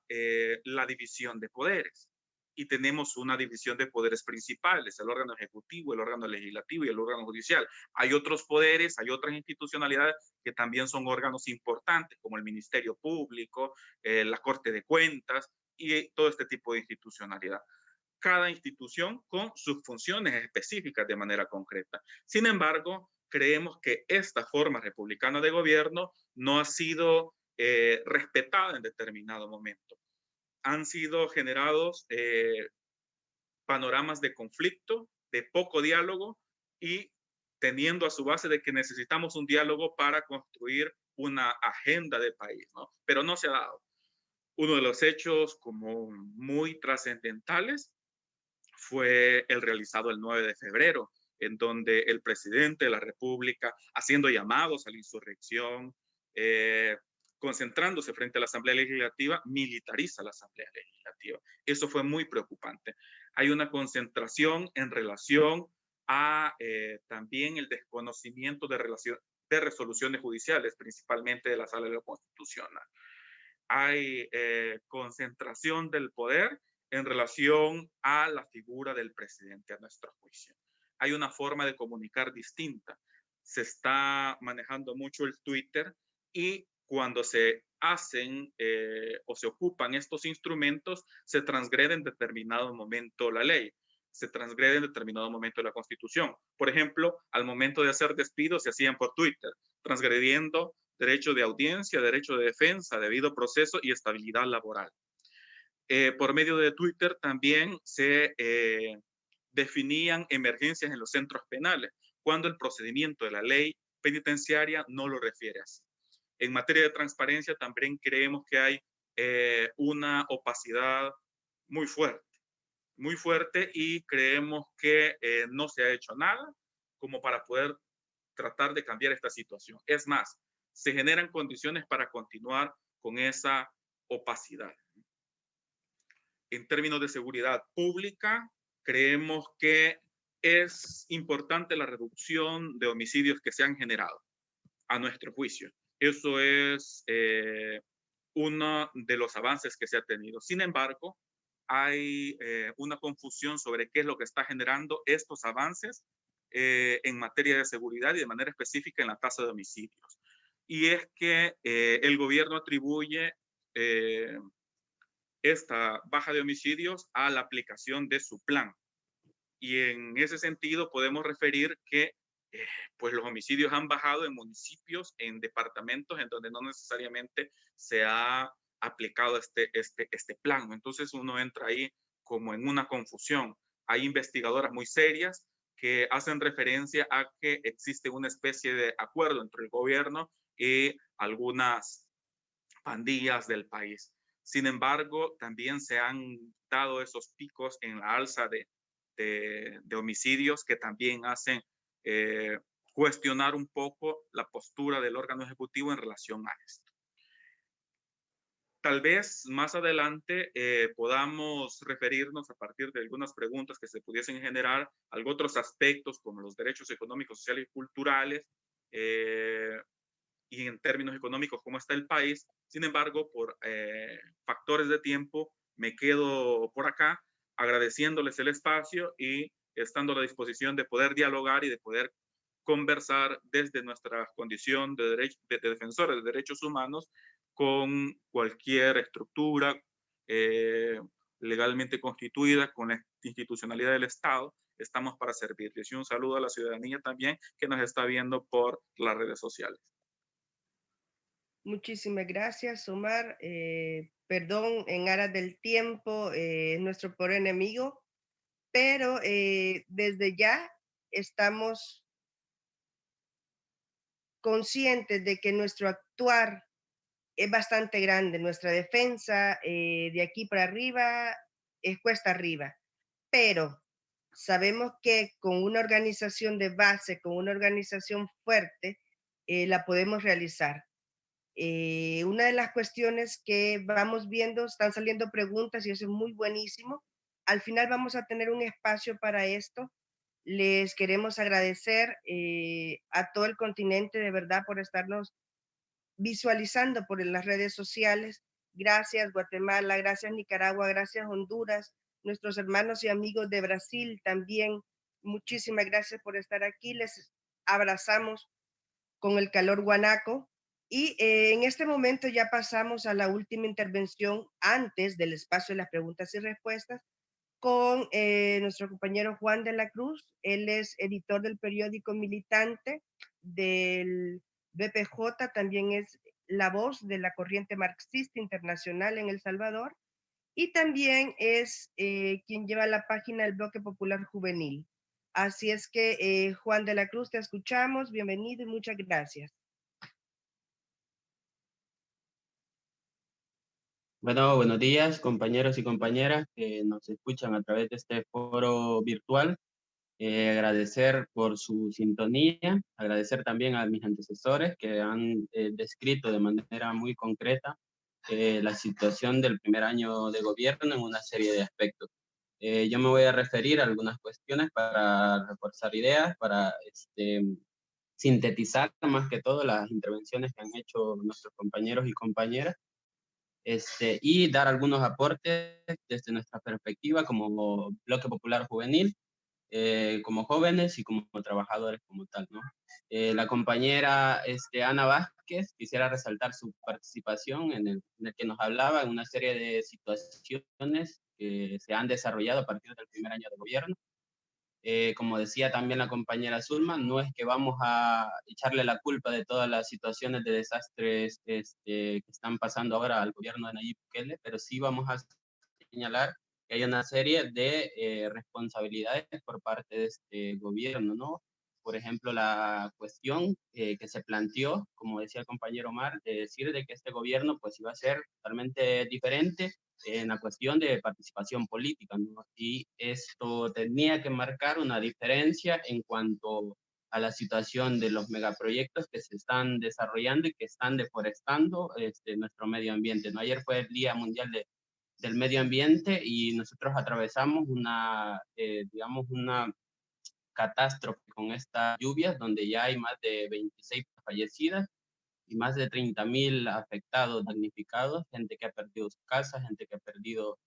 la división de poderes. Y tenemos una división de poderes principales, el órgano ejecutivo, el órgano legislativo y el órgano judicial. Hay otros poderes, hay otras institucionalidades que también son órganos importantes, como el Ministerio Público, la Corte de Cuentas y todo este tipo de institucionalidad. Cada institución con sus funciones específicas de manera concreta. Sin embargo, creemos que esta forma republicana de gobierno no ha sido respetada en determinado momento. Han sido generados panoramas de conflicto, de poco diálogo y teniendo a su base de que necesitamos un diálogo para construir una agenda de país, ¿no? Pero no se ha dado. Uno de los hechos como muy trascendentales fue el realizado el 9 de febrero, en donde el presidente de la República, haciendo llamados a la insurrección, concentrándose frente a la Asamblea Legislativa, militariza la Asamblea Legislativa. Eso fue muy preocupante. Hay una concentración en relación a también el desconocimiento de resoluciones judiciales, principalmente de la Sala de lo Constitucional. Hay concentración del poder en relación a la figura del presidente, a nuestro juicio. Hay una forma de comunicar distinta. se está manejando mucho el Twitter y cuando se hacen o se ocupan estos instrumentos, se transgrede en determinado momento la ley, se transgrede en determinado momento la Constitución. Por ejemplo, al momento de hacer despidos se hacían por Twitter, transgrediendo derecho de audiencia, derecho de defensa, debido proceso y estabilidad laboral. Por medio de Twitter también se definían emergencias en los centros penales, cuando el procedimiento de la ley penitenciaria no lo refiere así. En materia de transparencia también creemos que hay una opacidad muy fuerte y creemos que no se ha hecho nada como para poder tratar de cambiar esta situación. Es más, se generan condiciones para continuar con esa opacidad. En términos de seguridad pública, creemos que es importante la reducción de homicidios que se han generado, a nuestro juicio. Eso es uno de los avances que se ha tenido. Sin embargo, hay una confusión sobre qué es lo que está generando estos avances en materia de seguridad y de manera específica en la tasa de homicidios. Y es que el gobierno atribuye esta baja de homicidios a la aplicación de su plan. Y en ese sentido podemos referir que pues los homicidios han bajado en municipios, en departamentos en donde no necesariamente se ha aplicado este plan. Entonces uno entra ahí como en una confusión. Hay investigadoras muy serias que hacen referencia a que existe una especie de acuerdo entre el gobierno y algunas pandillas del país. Sin embargo, también se han dado esos picos en la alza de homicidios que también hacen cuestionar un poco la postura del órgano ejecutivo en relación a esto. Tal vez más adelante podamos referirnos a partir de algunas preguntas que se pudiesen generar a otros aspectos como los derechos económicos, sociales y culturales, y en términos económicos cómo está el país. Sin embargo, por factores de tiempo, me quedo por acá agradeciéndoles el espacio y estando a la disposición de poder dialogar y de poder conversar desde nuestra condición de defensores de derechos humanos con cualquier estructura legalmente constituida, con la institucionalidad del Estado. Estamos para servirles. Y un saludo a la ciudadanía también que nos está viendo por las redes sociales. Muchísimas gracias, Omar. Perdón en aras del tiempo, nuestro peor enemigo, pero desde ya estamos conscientes de que nuestro actuar es bastante grande. Nuestra defensa de aquí para arriba es cuesta arriba, pero sabemos que con una organización de base, con una organización fuerte, la podemos realizar. Una de las cuestiones que vamos viendo, están saliendo preguntas y eso es muy buenísimo. Al final vamos a tener un espacio para esto. Les queremos agradecer a todo el continente de verdad por estarnos visualizando por las redes sociales. Gracias Guatemala, gracias Nicaragua, gracias Honduras, nuestros hermanos y amigos de Brasil también. Muchísimas gracias por estar aquí. Les abrazamos con el calor guanaco. Y en este momento ya pasamos a la última intervención antes del espacio de las preguntas y respuestas con nuestro compañero Juan de la Cruz. Él es editor del periódico Militante del BPJ, también es la voz de la corriente marxista internacional en El Salvador y también es quien lleva la página del Bloque Popular Juvenil. Así es que Juan de la Cruz, te escuchamos, bienvenido y muchas gracias. Bueno, buenos días, compañeros y compañeras que nos escuchan a través de este foro virtual. Agradecer por su sintonía, agradecer también a mis antecesores que han descrito de manera muy concreta la situación del primer año de gobierno en una serie de aspectos. Yo me voy a referir a algunas cuestiones para reforzar ideas, para sintetizar más que todo las intervenciones que han hecho nuestros compañeros y compañeras. Y dar algunos aportes desde nuestra perspectiva como Bloque Popular Juvenil como jóvenes y como trabajadores como tal, ¿no? La compañera Ana Vázquez, quisiera resaltar su participación en el que nos hablaba en una serie de situaciones que se han desarrollado a partir del primer año de gobierno. Como decía también la compañera Zulma, no es que vamos a echarle la culpa de todas las situaciones de desastres que están pasando ahora al gobierno de Nayib Bukele, pero sí vamos a señalar que hay una serie de responsabilidades por parte de este gobierno, ¿no? Por ejemplo, la cuestión que se planteó, como decía el compañero Omar, de decir de que este gobierno pues iba a ser totalmente diferente en la cuestión de participación política, ¿no? Y esto tenía que marcar una diferencia en cuanto a la situación de los megaproyectos que se están desarrollando y que están deforestando nuestro medio ambiente, ¿no? Ayer fue el Día Mundial del Medio Ambiente y nosotros atravesamos digamos, una catástrofe con estas lluvias donde ya hay más de 26 fallecidas y más de 30.000 afectados, damnificados, gente que ha perdido su casa, gente que ha perdido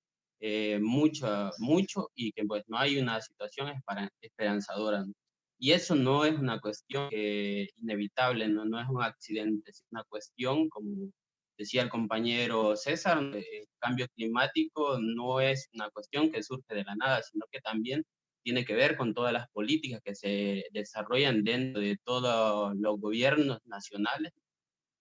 mucho y que pues no hay una situación esperanzadora, ¿no? Y eso no es una cuestión inevitable, no es un accidente, es una cuestión, como decía el compañero César, el cambio climático no es una cuestión que surge de la nada, sino que también tiene que ver con todas las políticas que se desarrollan dentro de todos los gobiernos nacionales.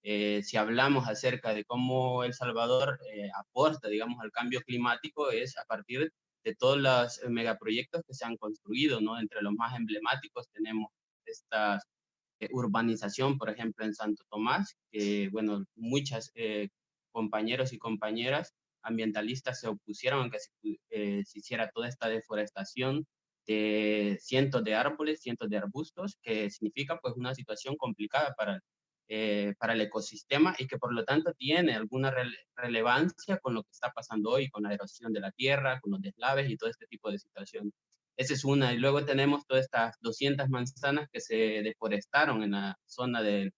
Si hablamos acerca de cómo El Salvador aporta, digamos, al cambio climático, es a partir de todos los megaproyectos que se han construido, ¿no? Entre los más emblemáticos tenemos esta urbanización, por ejemplo, en Santo Tomás, que, bueno, muchas compañeros y compañeras ambientalistas se opusieron a que se hiciera toda esta deforestación de cientos de árboles, cientos de arbustos, que significa pues una situación complicada para el ecosistema y que por lo tanto tiene alguna relevancia con lo que está pasando hoy, con la erosión de la tierra, con los deslaves y todo este tipo de situaciones. Esa es una. Y luego tenemos todas estas 200 manzanas que se deforestaron en la zona de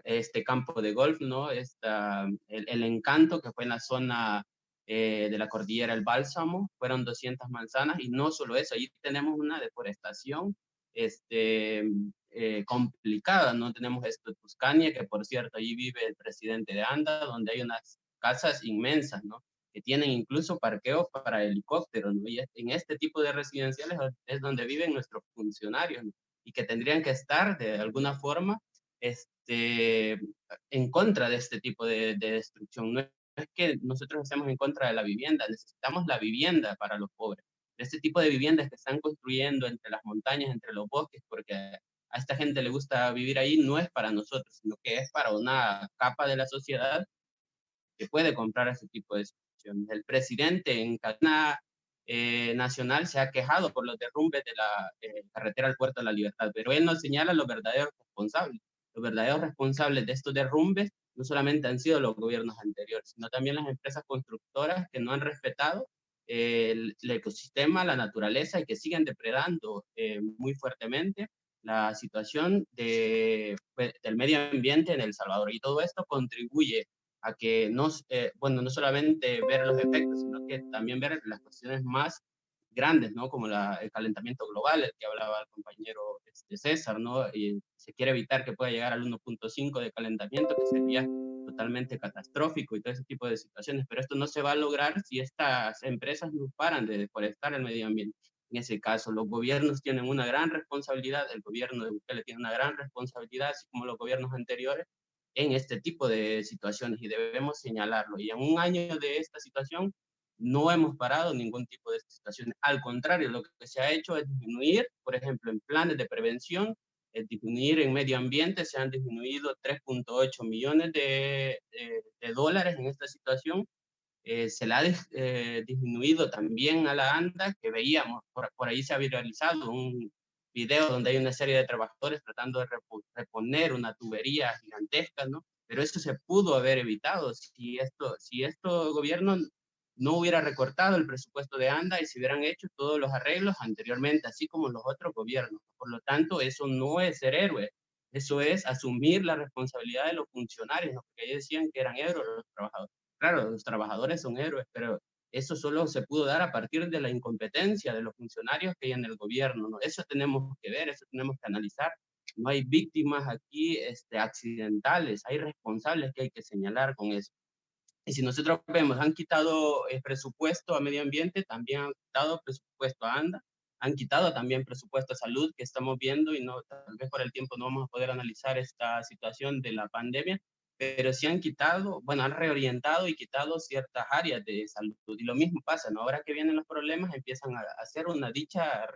este campo de golf, ¿no? El Encanto, que fue en la zona de la cordillera El Bálsamo, fueron 200 manzanas y no solo eso, allí tenemos una deforestación complicada, ¿no? Tenemos esto Tuscania, que por cierto, allí vive el presidente de ANDA, donde hay unas casas inmensas, ¿no? Que tienen incluso parqueos para helicópteros, ¿no? Y en este tipo de residenciales es donde viven nuestros funcionarios, ¿no? Y que tendrían que estar de alguna forma en contra de este tipo de destrucción. No es que nosotros estemos en contra de la vivienda, necesitamos la vivienda para los pobres. Este tipo de viviendas que están construyendo entre las montañas, entre los bosques, porque a esta gente le gusta vivir ahí, no es para nosotros, sino que es para una capa de la sociedad que puede comprar ese tipo de situaciones. El presidente en cadena nacional se ha quejado por los derrumbes de la carretera al Puerto de la Libertad, pero él nos señala los verdaderos responsables. Los verdaderos responsables de estos derrumbes no solamente han sido los gobiernos anteriores, sino también las empresas constructoras que no han respetado el ecosistema, la naturaleza y que siguen depredando muy fuertemente la situación del medio ambiente en El Salvador. Y todo esto contribuye a que no solamente ver los efectos, sino que también ver las cuestiones más grandes, ¿no? Como el calentamiento global, el que hablaba el compañero César, ¿no? Y se quiere evitar que pueda llegar al 1.5 de calentamiento, que sería totalmente catastrófico y todo ese tipo de situaciones, pero esto no se va a lograr si estas empresas no paran de deforestar el medio ambiente. En ese caso, los gobiernos tienen una gran responsabilidad, el gobierno de Bukele tiene una gran responsabilidad, así como los gobiernos anteriores, en este tipo de situaciones y debemos señalarlo. Y en un año de esta situación no hemos parado ningún tipo de situaciones. Al contrario, lo que se ha hecho es disminuir, por ejemplo, en planes de prevención, disminuir en medio ambiente, se han disminuido 3.8 millones de dólares en esta situación. Se la ha disminuido también a la ANDA, que veíamos, por ahí se ha viralizado un video donde hay una serie de trabajadores tratando de reponer una tubería gigantesca, ¿no? Pero eso se pudo haber evitado si esto gobierno no hubiera recortado el presupuesto de ANDA y se hubieran hecho todos los arreglos anteriormente, así como los otros gobiernos. Por lo tanto, eso no es ser héroe, eso es asumir la responsabilidad de los funcionarios, ¿no? Porque ellos decían que eran héroes los trabajadores. Claro, los trabajadores son héroes, pero Eso solo se pudo dar a partir de la incompetencia de los funcionarios que hay en el gobierno, ¿no? Eso tenemos que ver, eso tenemos que analizar. No hay víctimas aquí accidentales, hay responsables que hay que señalar con eso. Y si nosotros vemos, han quitado presupuesto a medio ambiente, también han quitado presupuesto a ANDA, han quitado también presupuesto a salud, que estamos viendo, y no, tal vez por el tiempo no vamos a poder analizar esta situación de la pandemia, pero sí han quitado, bueno, han reorientado y quitado ciertas áreas de salud. Y lo mismo pasa, ¿no? Ahora que vienen los problemas, empiezan a hacer una dicha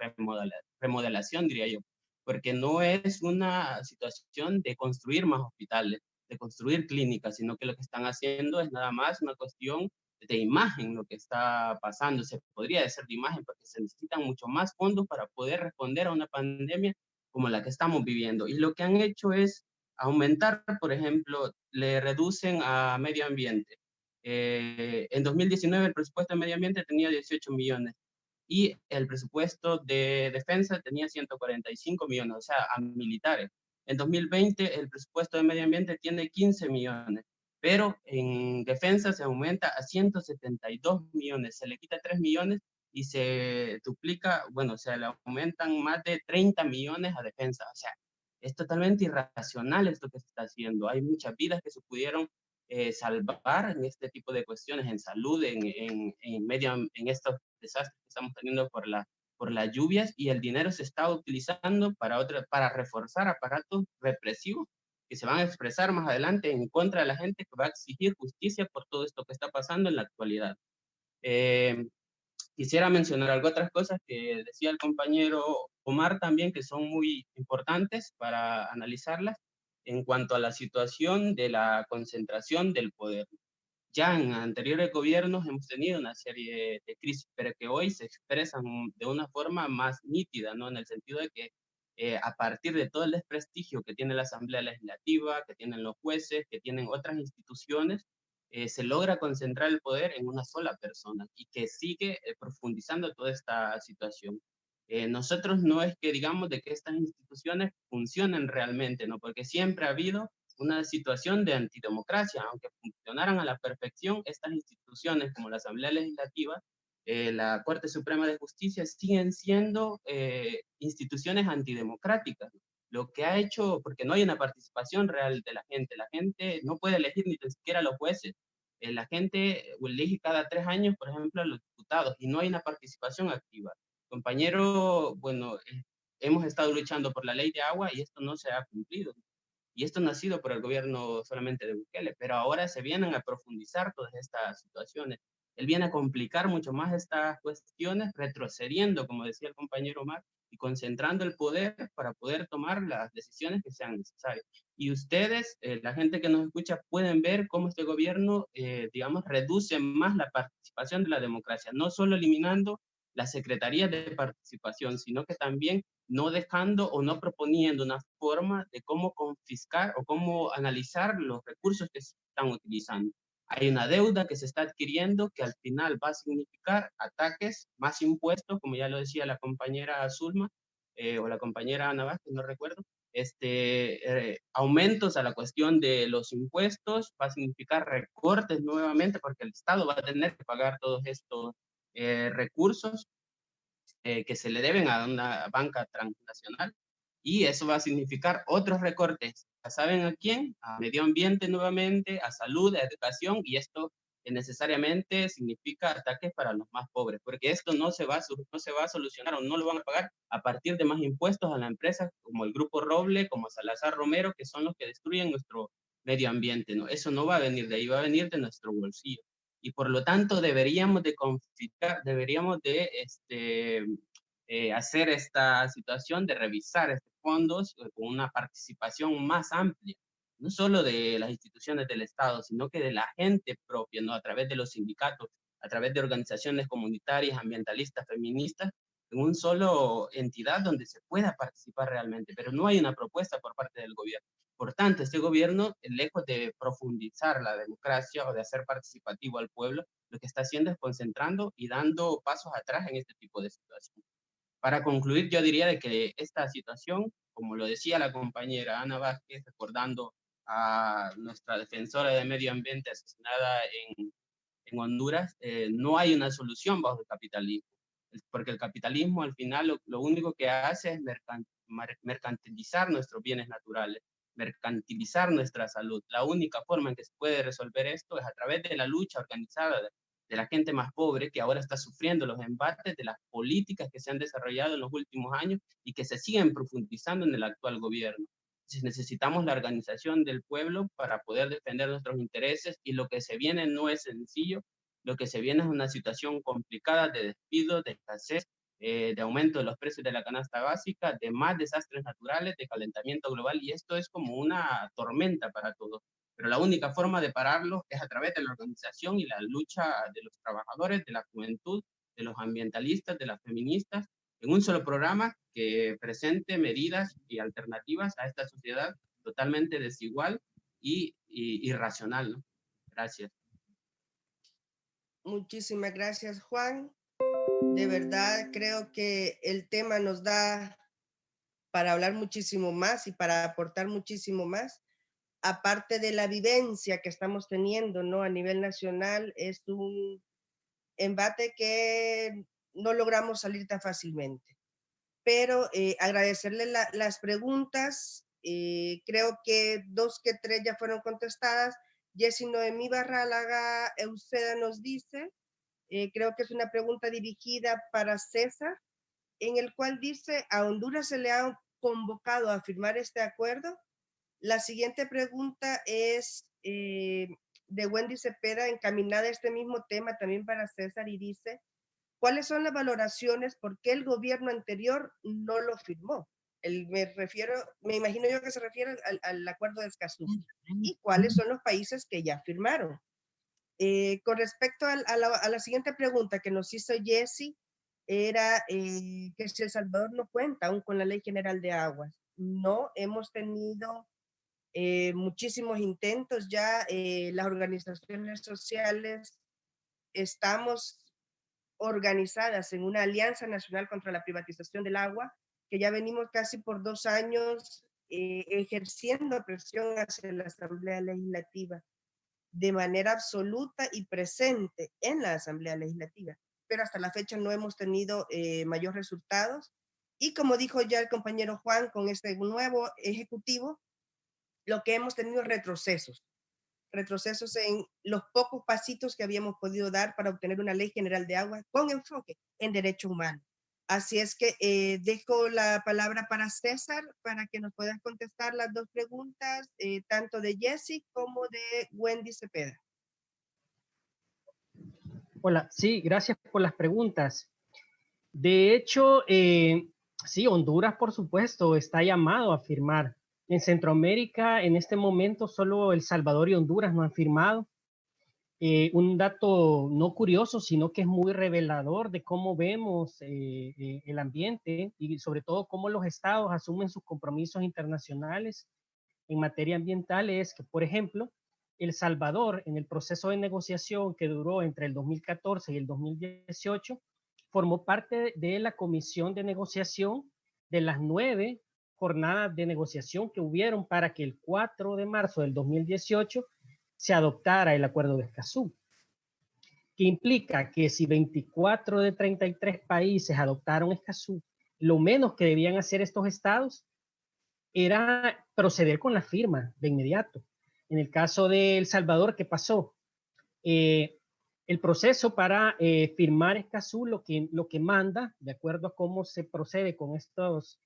remodelación, diría yo, porque no es una situación de construir más hospitales, de construir clínicas, sino que lo que están haciendo es nada más una cuestión de imagen, lo que está pasando. Se podría decir de imagen porque se necesitan mucho más fondos para poder responder a una pandemia como la que estamos viviendo. Y lo que han hecho es aumentar, por ejemplo, le reducen a medio ambiente. En 2019 el presupuesto de medio ambiente tenía 18 millones y el presupuesto de defensa tenía 145 millones, o sea, a militares. En 2020 el presupuesto de medio ambiente tiene 15 millones, pero en defensa se aumenta a 172 millones, se le quita 3 millones y se duplica, bueno, se le aumentan más de 30 millones a defensa. O sea, es totalmente irracional esto que se está haciendo. Hay muchas vidas que se pudieron salvar en este tipo de cuestiones, en salud, en estos desastres que estamos teniendo por las lluvias, y el dinero se está utilizando para reforzar aparatos represivos que se van a expresar más adelante en contra de la gente que va a exigir justicia por todo esto que está pasando en la actualidad. Quisiera mencionar otras cosas que decía el compañero Omar también, que son muy importantes para analizarlas en cuanto a la situación de la concentración del poder. Ya en anteriores gobiernos hemos tenido una serie de crisis, pero que hoy se expresan de una forma más nítida, ¿no? En el sentido de que a partir de todo el desprestigio que tiene la Asamblea Legislativa, que tienen los jueces, que tienen otras instituciones, se logra concentrar el poder en una sola persona y que sigue profundizando toda esta situación. Nosotros no es que digamos de que estas instituciones funcionen realmente, ¿no? Porque siempre ha habido una situación de antidemocracia, aunque funcionaran a la perfección, estas instituciones como la Asamblea Legislativa, la Corte Suprema de Justicia, siguen siendo instituciones antidemocráticas. Lo que ha hecho, porque no hay una participación real de la gente no puede elegir ni siquiera a los jueces, la gente elige cada 3 años, por ejemplo, a los diputados, y no hay una participación activa. Compañero, bueno, hemos estado luchando por la ley de agua y esto no se ha cumplido. Y esto no ha sido por el gobierno solamente de Bukele, pero ahora se vienen a profundizar todas estas situaciones. Él viene a complicar mucho más estas cuestiones, retrocediendo, como decía el compañero Omar, y concentrando el poder para poder tomar las decisiones que sean necesarias. Y ustedes, la gente que nos escucha, pueden ver cómo este gobierno, digamos, reduce más la participación de la democracia, no solo eliminando las secretarías de participación, sino que también no dejando o no proponiendo una forma de cómo confiscar o cómo analizar los recursos que se están utilizando. Hay una deuda que se está adquiriendo que al final va a significar ataques, más impuestos, como ya lo decía la compañera Zulma o la compañera Ana Vázquez, no recuerdo, aumentos a la cuestión de los impuestos, va a significar recortes nuevamente porque el Estado va a tener que pagar todos estos recursos que se le deben a una banca transnacional, y eso va a significar otros recortes. ¿Saben a quién? A medio ambiente nuevamente, a salud, a educación, y esto necesariamente significa ataques para los más pobres, porque esto no se va a solucionar o no lo van a pagar a partir de más impuestos a la empresa como el Grupo Roble, como Salazar Romero, que son los que destruyen nuestro medio ambiente, ¿no? Eso no va a venir de ahí, va a venir de nuestro bolsillo. Y por lo tanto deberíamos de confiscar, deberíamos de hacer esta situación de revisar estos fondos con una participación más amplia, no solo de las instituciones del Estado, sino que de la gente propia, ¿no? A través de los sindicatos, a través de organizaciones comunitarias, ambientalistas, feministas, en una solo entidad donde se pueda participar realmente, pero no hay una propuesta por parte del gobierno. Por tanto, este gobierno, lejos de profundizar la democracia o de hacer participativo al pueblo, lo que está haciendo es concentrando y dando pasos atrás en este tipo de situaciones. Para concluir, yo diría de que esta situación, como lo decía la compañera Ana Vázquez, recordando a nuestra defensora de medio ambiente asesinada en Honduras no hay una solución bajo el capitalismo, porque el capitalismo al final lo único que hace es mercantilizar nuestros bienes naturales, mercantilizar nuestra salud. La única forma en que se puede resolver esto es a través de la lucha organizada de la gente más pobre, que ahora está sufriendo los embates de las políticas que se han desarrollado en los últimos años y que se siguen profundizando en el actual gobierno. Entonces necesitamos la organización del pueblo para poder defender nuestros intereses, y lo que se viene no es sencillo. Lo que se viene es una situación complicada de despido, de escasez, de aumento de los precios de la canasta básica, de más desastres naturales, de calentamiento global, y esto es como una tormenta para todos. Pero la única forma de pararlo es a través de la organización y la lucha de los trabajadores, de la juventud, de los ambientalistas, de las feministas, en un solo programa que presente medidas y alternativas a esta sociedad totalmente desigual y irracional, ¿no? Gracias. Muchísimas gracias, Juan. De verdad, creo que el tema nos da para hablar muchísimo más y para aportar muchísimo más. Aparte de la vivencia que estamos teniendo, ¿no? A nivel nacional, es un embate que no logramos salir tan fácilmente. Pero agradecerle las preguntas. Creo que 2 que 3 ya fueron contestadas. Jessy Noemí Barrálaga Euseda nos dice, creo que es una pregunta dirigida para César, en el cual dice, ¿a Honduras se le ha convocado a firmar este acuerdo? La siguiente pregunta es de Wendy Cepeda, encaminada a este mismo tema también para César, y dice, ¿cuáles son las valoraciones? ¿Por qué el gobierno anterior no lo firmó? Me imagino yo que se refiere al acuerdo de Escazú. ¿Y cuáles son los países que ya firmaron? Con respecto a la siguiente pregunta que nos hizo Jessy, era que si El Salvador no cuenta aún con la Ley General de Aguas. No, hemos tenido muchísimos intentos ya, las organizaciones sociales estamos organizadas en una alianza nacional contra la privatización del agua, que ya venimos casi por 2 años ejerciendo presión hacia la Asamblea Legislativa de manera absoluta y presente en la Asamblea Legislativa, pero hasta la fecha no hemos tenido mayores resultados. Y como dijo ya el compañero Juan, con este nuevo ejecutivo, lo que hemos tenido es retrocesos en los pocos pasitos que habíamos podido dar para obtener una ley general de agua con enfoque en derecho humano. Así es que dejo la palabra para César para que nos puedas contestar las 2 preguntas, tanto de Jessy como de Wendy Cepeda. Hola, sí, gracias por las preguntas. De hecho, sí, Honduras, por supuesto, está llamado a firmar. En Centroamérica, en este momento, solo El Salvador y Honduras no han firmado. Un dato no curioso, sino que es muy revelador de cómo vemos el ambiente y sobre todo cómo los estados asumen sus compromisos internacionales en materia ambiental, es que, por ejemplo, El Salvador, en el proceso de negociación que duró entre el 2014 y el 2018, formó parte de la comisión de negociación de las 9 jornadas de negociación que hubieron para que el 4 de marzo del 2018 se adoptara el Acuerdo de Escazú, que implica que si 24 de 33 países adoptaron Escazú, lo menos que debían hacer estos estados era proceder con la firma de inmediato. En el caso de El Salvador, ¿qué pasó? El proceso para firmar Escazú lo que manda, de acuerdo a cómo se procede con estos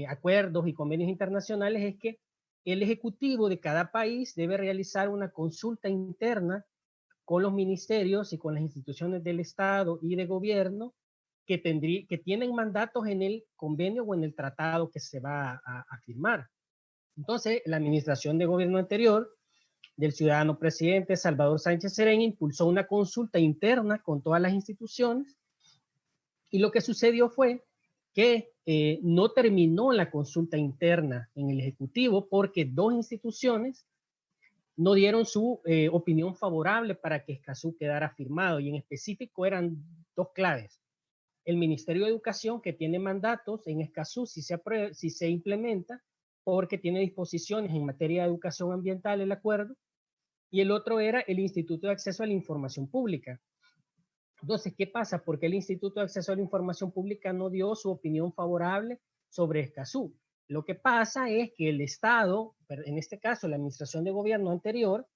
acuerdos y convenios internacionales, es que el ejecutivo de cada país debe realizar una consulta interna con los ministerios y con las instituciones del Estado y de gobierno que tienen mandatos en el convenio o en el tratado que se va a firmar. Entonces, la administración de gobierno anterior del ciudadano presidente Salvador Sánchez Serén impulsó una consulta interna con todas las instituciones, y lo que sucedió fue que no terminó la consulta interna en el Ejecutivo porque 2 instituciones no dieron su opinión favorable para que Escazú quedara firmado, y en específico eran 2 claves. El Ministerio de Educación, que tiene mandatos en Escazú si se implementa, porque tiene disposiciones en materia de educación ambiental el acuerdo, y el otro era el Instituto de Acceso a la Información Pública. Entonces, ¿qué pasa? Porque el Instituto de Acceso a la Información Pública no dio su opinión favorable sobre Escazú. Lo que pasa es que el Estado, en este caso la administración de gobierno anterior,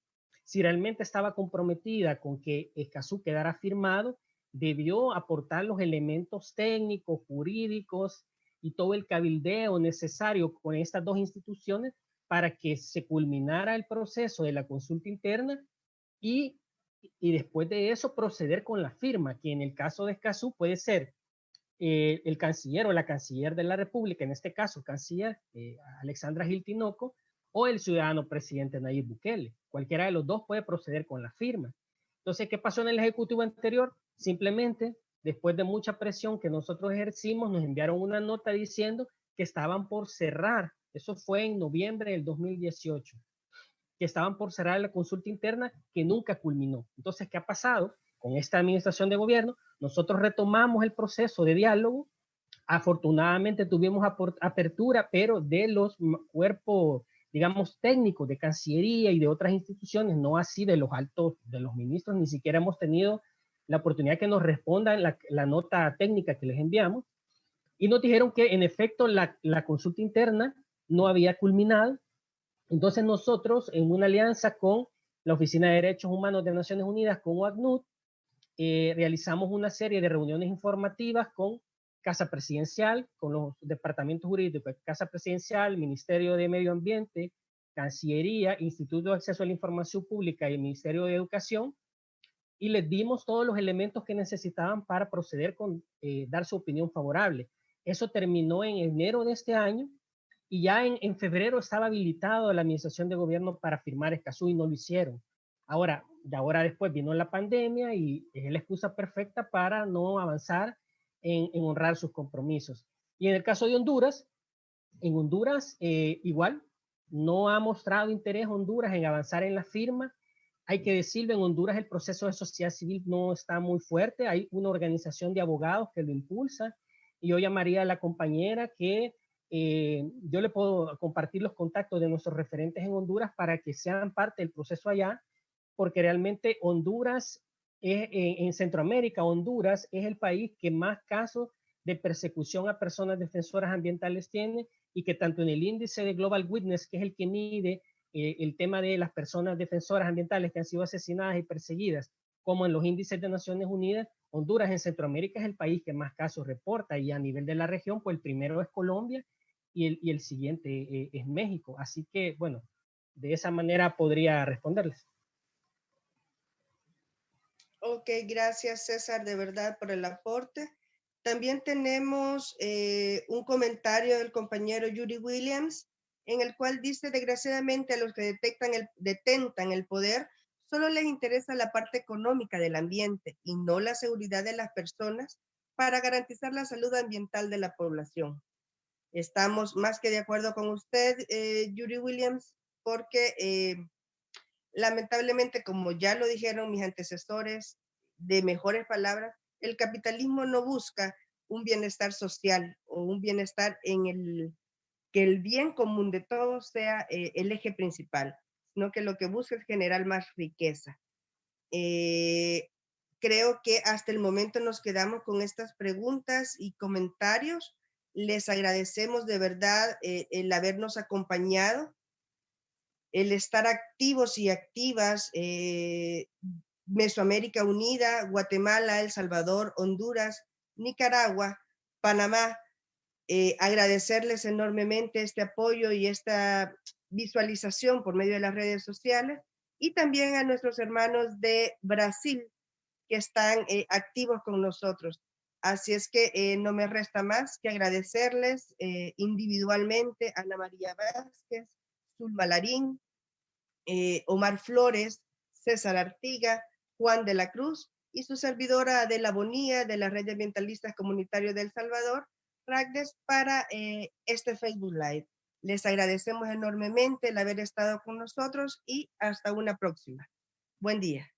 si realmente estaba comprometida con que Escazú quedara firmado, debió aportar los elementos técnicos, jurídicos y todo el cabildeo necesario con estas dos instituciones para que se culminara el proceso de la consulta interna y después de eso proceder con la firma, que en el caso de Escazú puede ser el canciller o la canciller de la República, en este caso canciller Alexandra Gil Tinoco, o el ciudadano presidente Nayib Bukele. Cualquiera de los dos puede proceder con la firma. Entonces, ¿qué pasó en el Ejecutivo anterior? Simplemente, después de mucha presión que nosotros ejercimos, nos enviaron una nota diciendo que estaban por cerrar. Eso fue en noviembre del 2018. Que estaban por cerrar la consulta interna que nunca culminó. Entonces, ¿qué ha pasado? Con esta administración de gobierno, nosotros retomamos el proceso de diálogo. Afortunadamente tuvimos apertura, pero de los cuerpos, digamos, técnicos de Cancillería y de otras instituciones, no así de los altos, de los ministros, ni siquiera hemos tenido la oportunidad que nos respondan la nota técnica que les enviamos. Y nos dijeron que, en efecto, la consulta interna no había culminado. Entonces nosotros, en una alianza con la Oficina de Derechos Humanos de Naciones Unidas, con OACNUR, realizamos una serie de reuniones informativas con Casa Presidencial, con los departamentos jurídicos de Casa Presidencial, Ministerio de Medio Ambiente, Cancillería, Instituto de Acceso a la Información Pública y el Ministerio de Educación, y les dimos todos los elementos que necesitaban para proceder con dar su opinión favorable. Eso terminó en enero de este año, y ya en febrero estaba habilitado la administración de gobierno para firmar Escazú y no lo hicieron. Ahora después vino la pandemia y es la excusa perfecta para no avanzar en honrar sus compromisos. Y en el caso de Honduras, igual no ha mostrado interés Honduras en avanzar en la firma. Hay que decirlo, en Honduras el proceso de sociedad civil no está muy fuerte. Hay una organización de abogados que lo impulsa, y yo llamaría a la compañera que yo le puedo compartir los contactos de nuestros referentes en Honduras para que sean parte del proceso allá, porque realmente Honduras, en Centroamérica, Honduras es el país que más casos de persecución a personas defensoras ambientales tiene, y que tanto en el índice de Global Witness, que es el que mide el tema de las personas defensoras ambientales que han sido asesinadas y perseguidas, como en los índices de Naciones Unidas, Honduras en Centroamérica es el país que más casos reporta, y a nivel de la región, pues el primero es Colombia y el siguiente es México. Así que, bueno, de esa manera podría responderles. Ok, gracias César, de verdad, por el aporte. También tenemos un comentario del compañero Yuri Williams, en el cual dice: desgraciadamente a los que detentan el poder, solo les interesa la parte económica del ambiente y no la seguridad de las personas para garantizar la salud ambiental de la población. Estamos más que de acuerdo con usted, Yuri Williams, porque lamentablemente, como ya lo dijeron mis antecesores, de mejores palabras, el capitalismo no busca un bienestar social o un bienestar en que el bien común de todos sea el eje principal, sino que lo que busca es generar más riqueza. Creo que hasta el momento nos quedamos con estas preguntas y comentarios. Les agradecemos de verdad el habernos acompañado, el estar activos y activas, Mesoamérica Unida, Guatemala, El Salvador, Honduras, Nicaragua, Panamá. Agradecerles enormemente este apoyo y esta visualización por medio de las redes sociales, y también a nuestros hermanos de Brasil que están activos con nosotros. Así es que no me resta más que agradecerles individualmente a Ana María Vázquez, Zulma Larín, Omar Flores, César Artiga, Juan de la Cruz y su servidora Adela Bonilla de la Red de Ambientalistas Comunitarios de El Salvador, RACDES, para este Facebook Live. Les agradecemos enormemente el haber estado con nosotros y hasta una próxima. Buen día.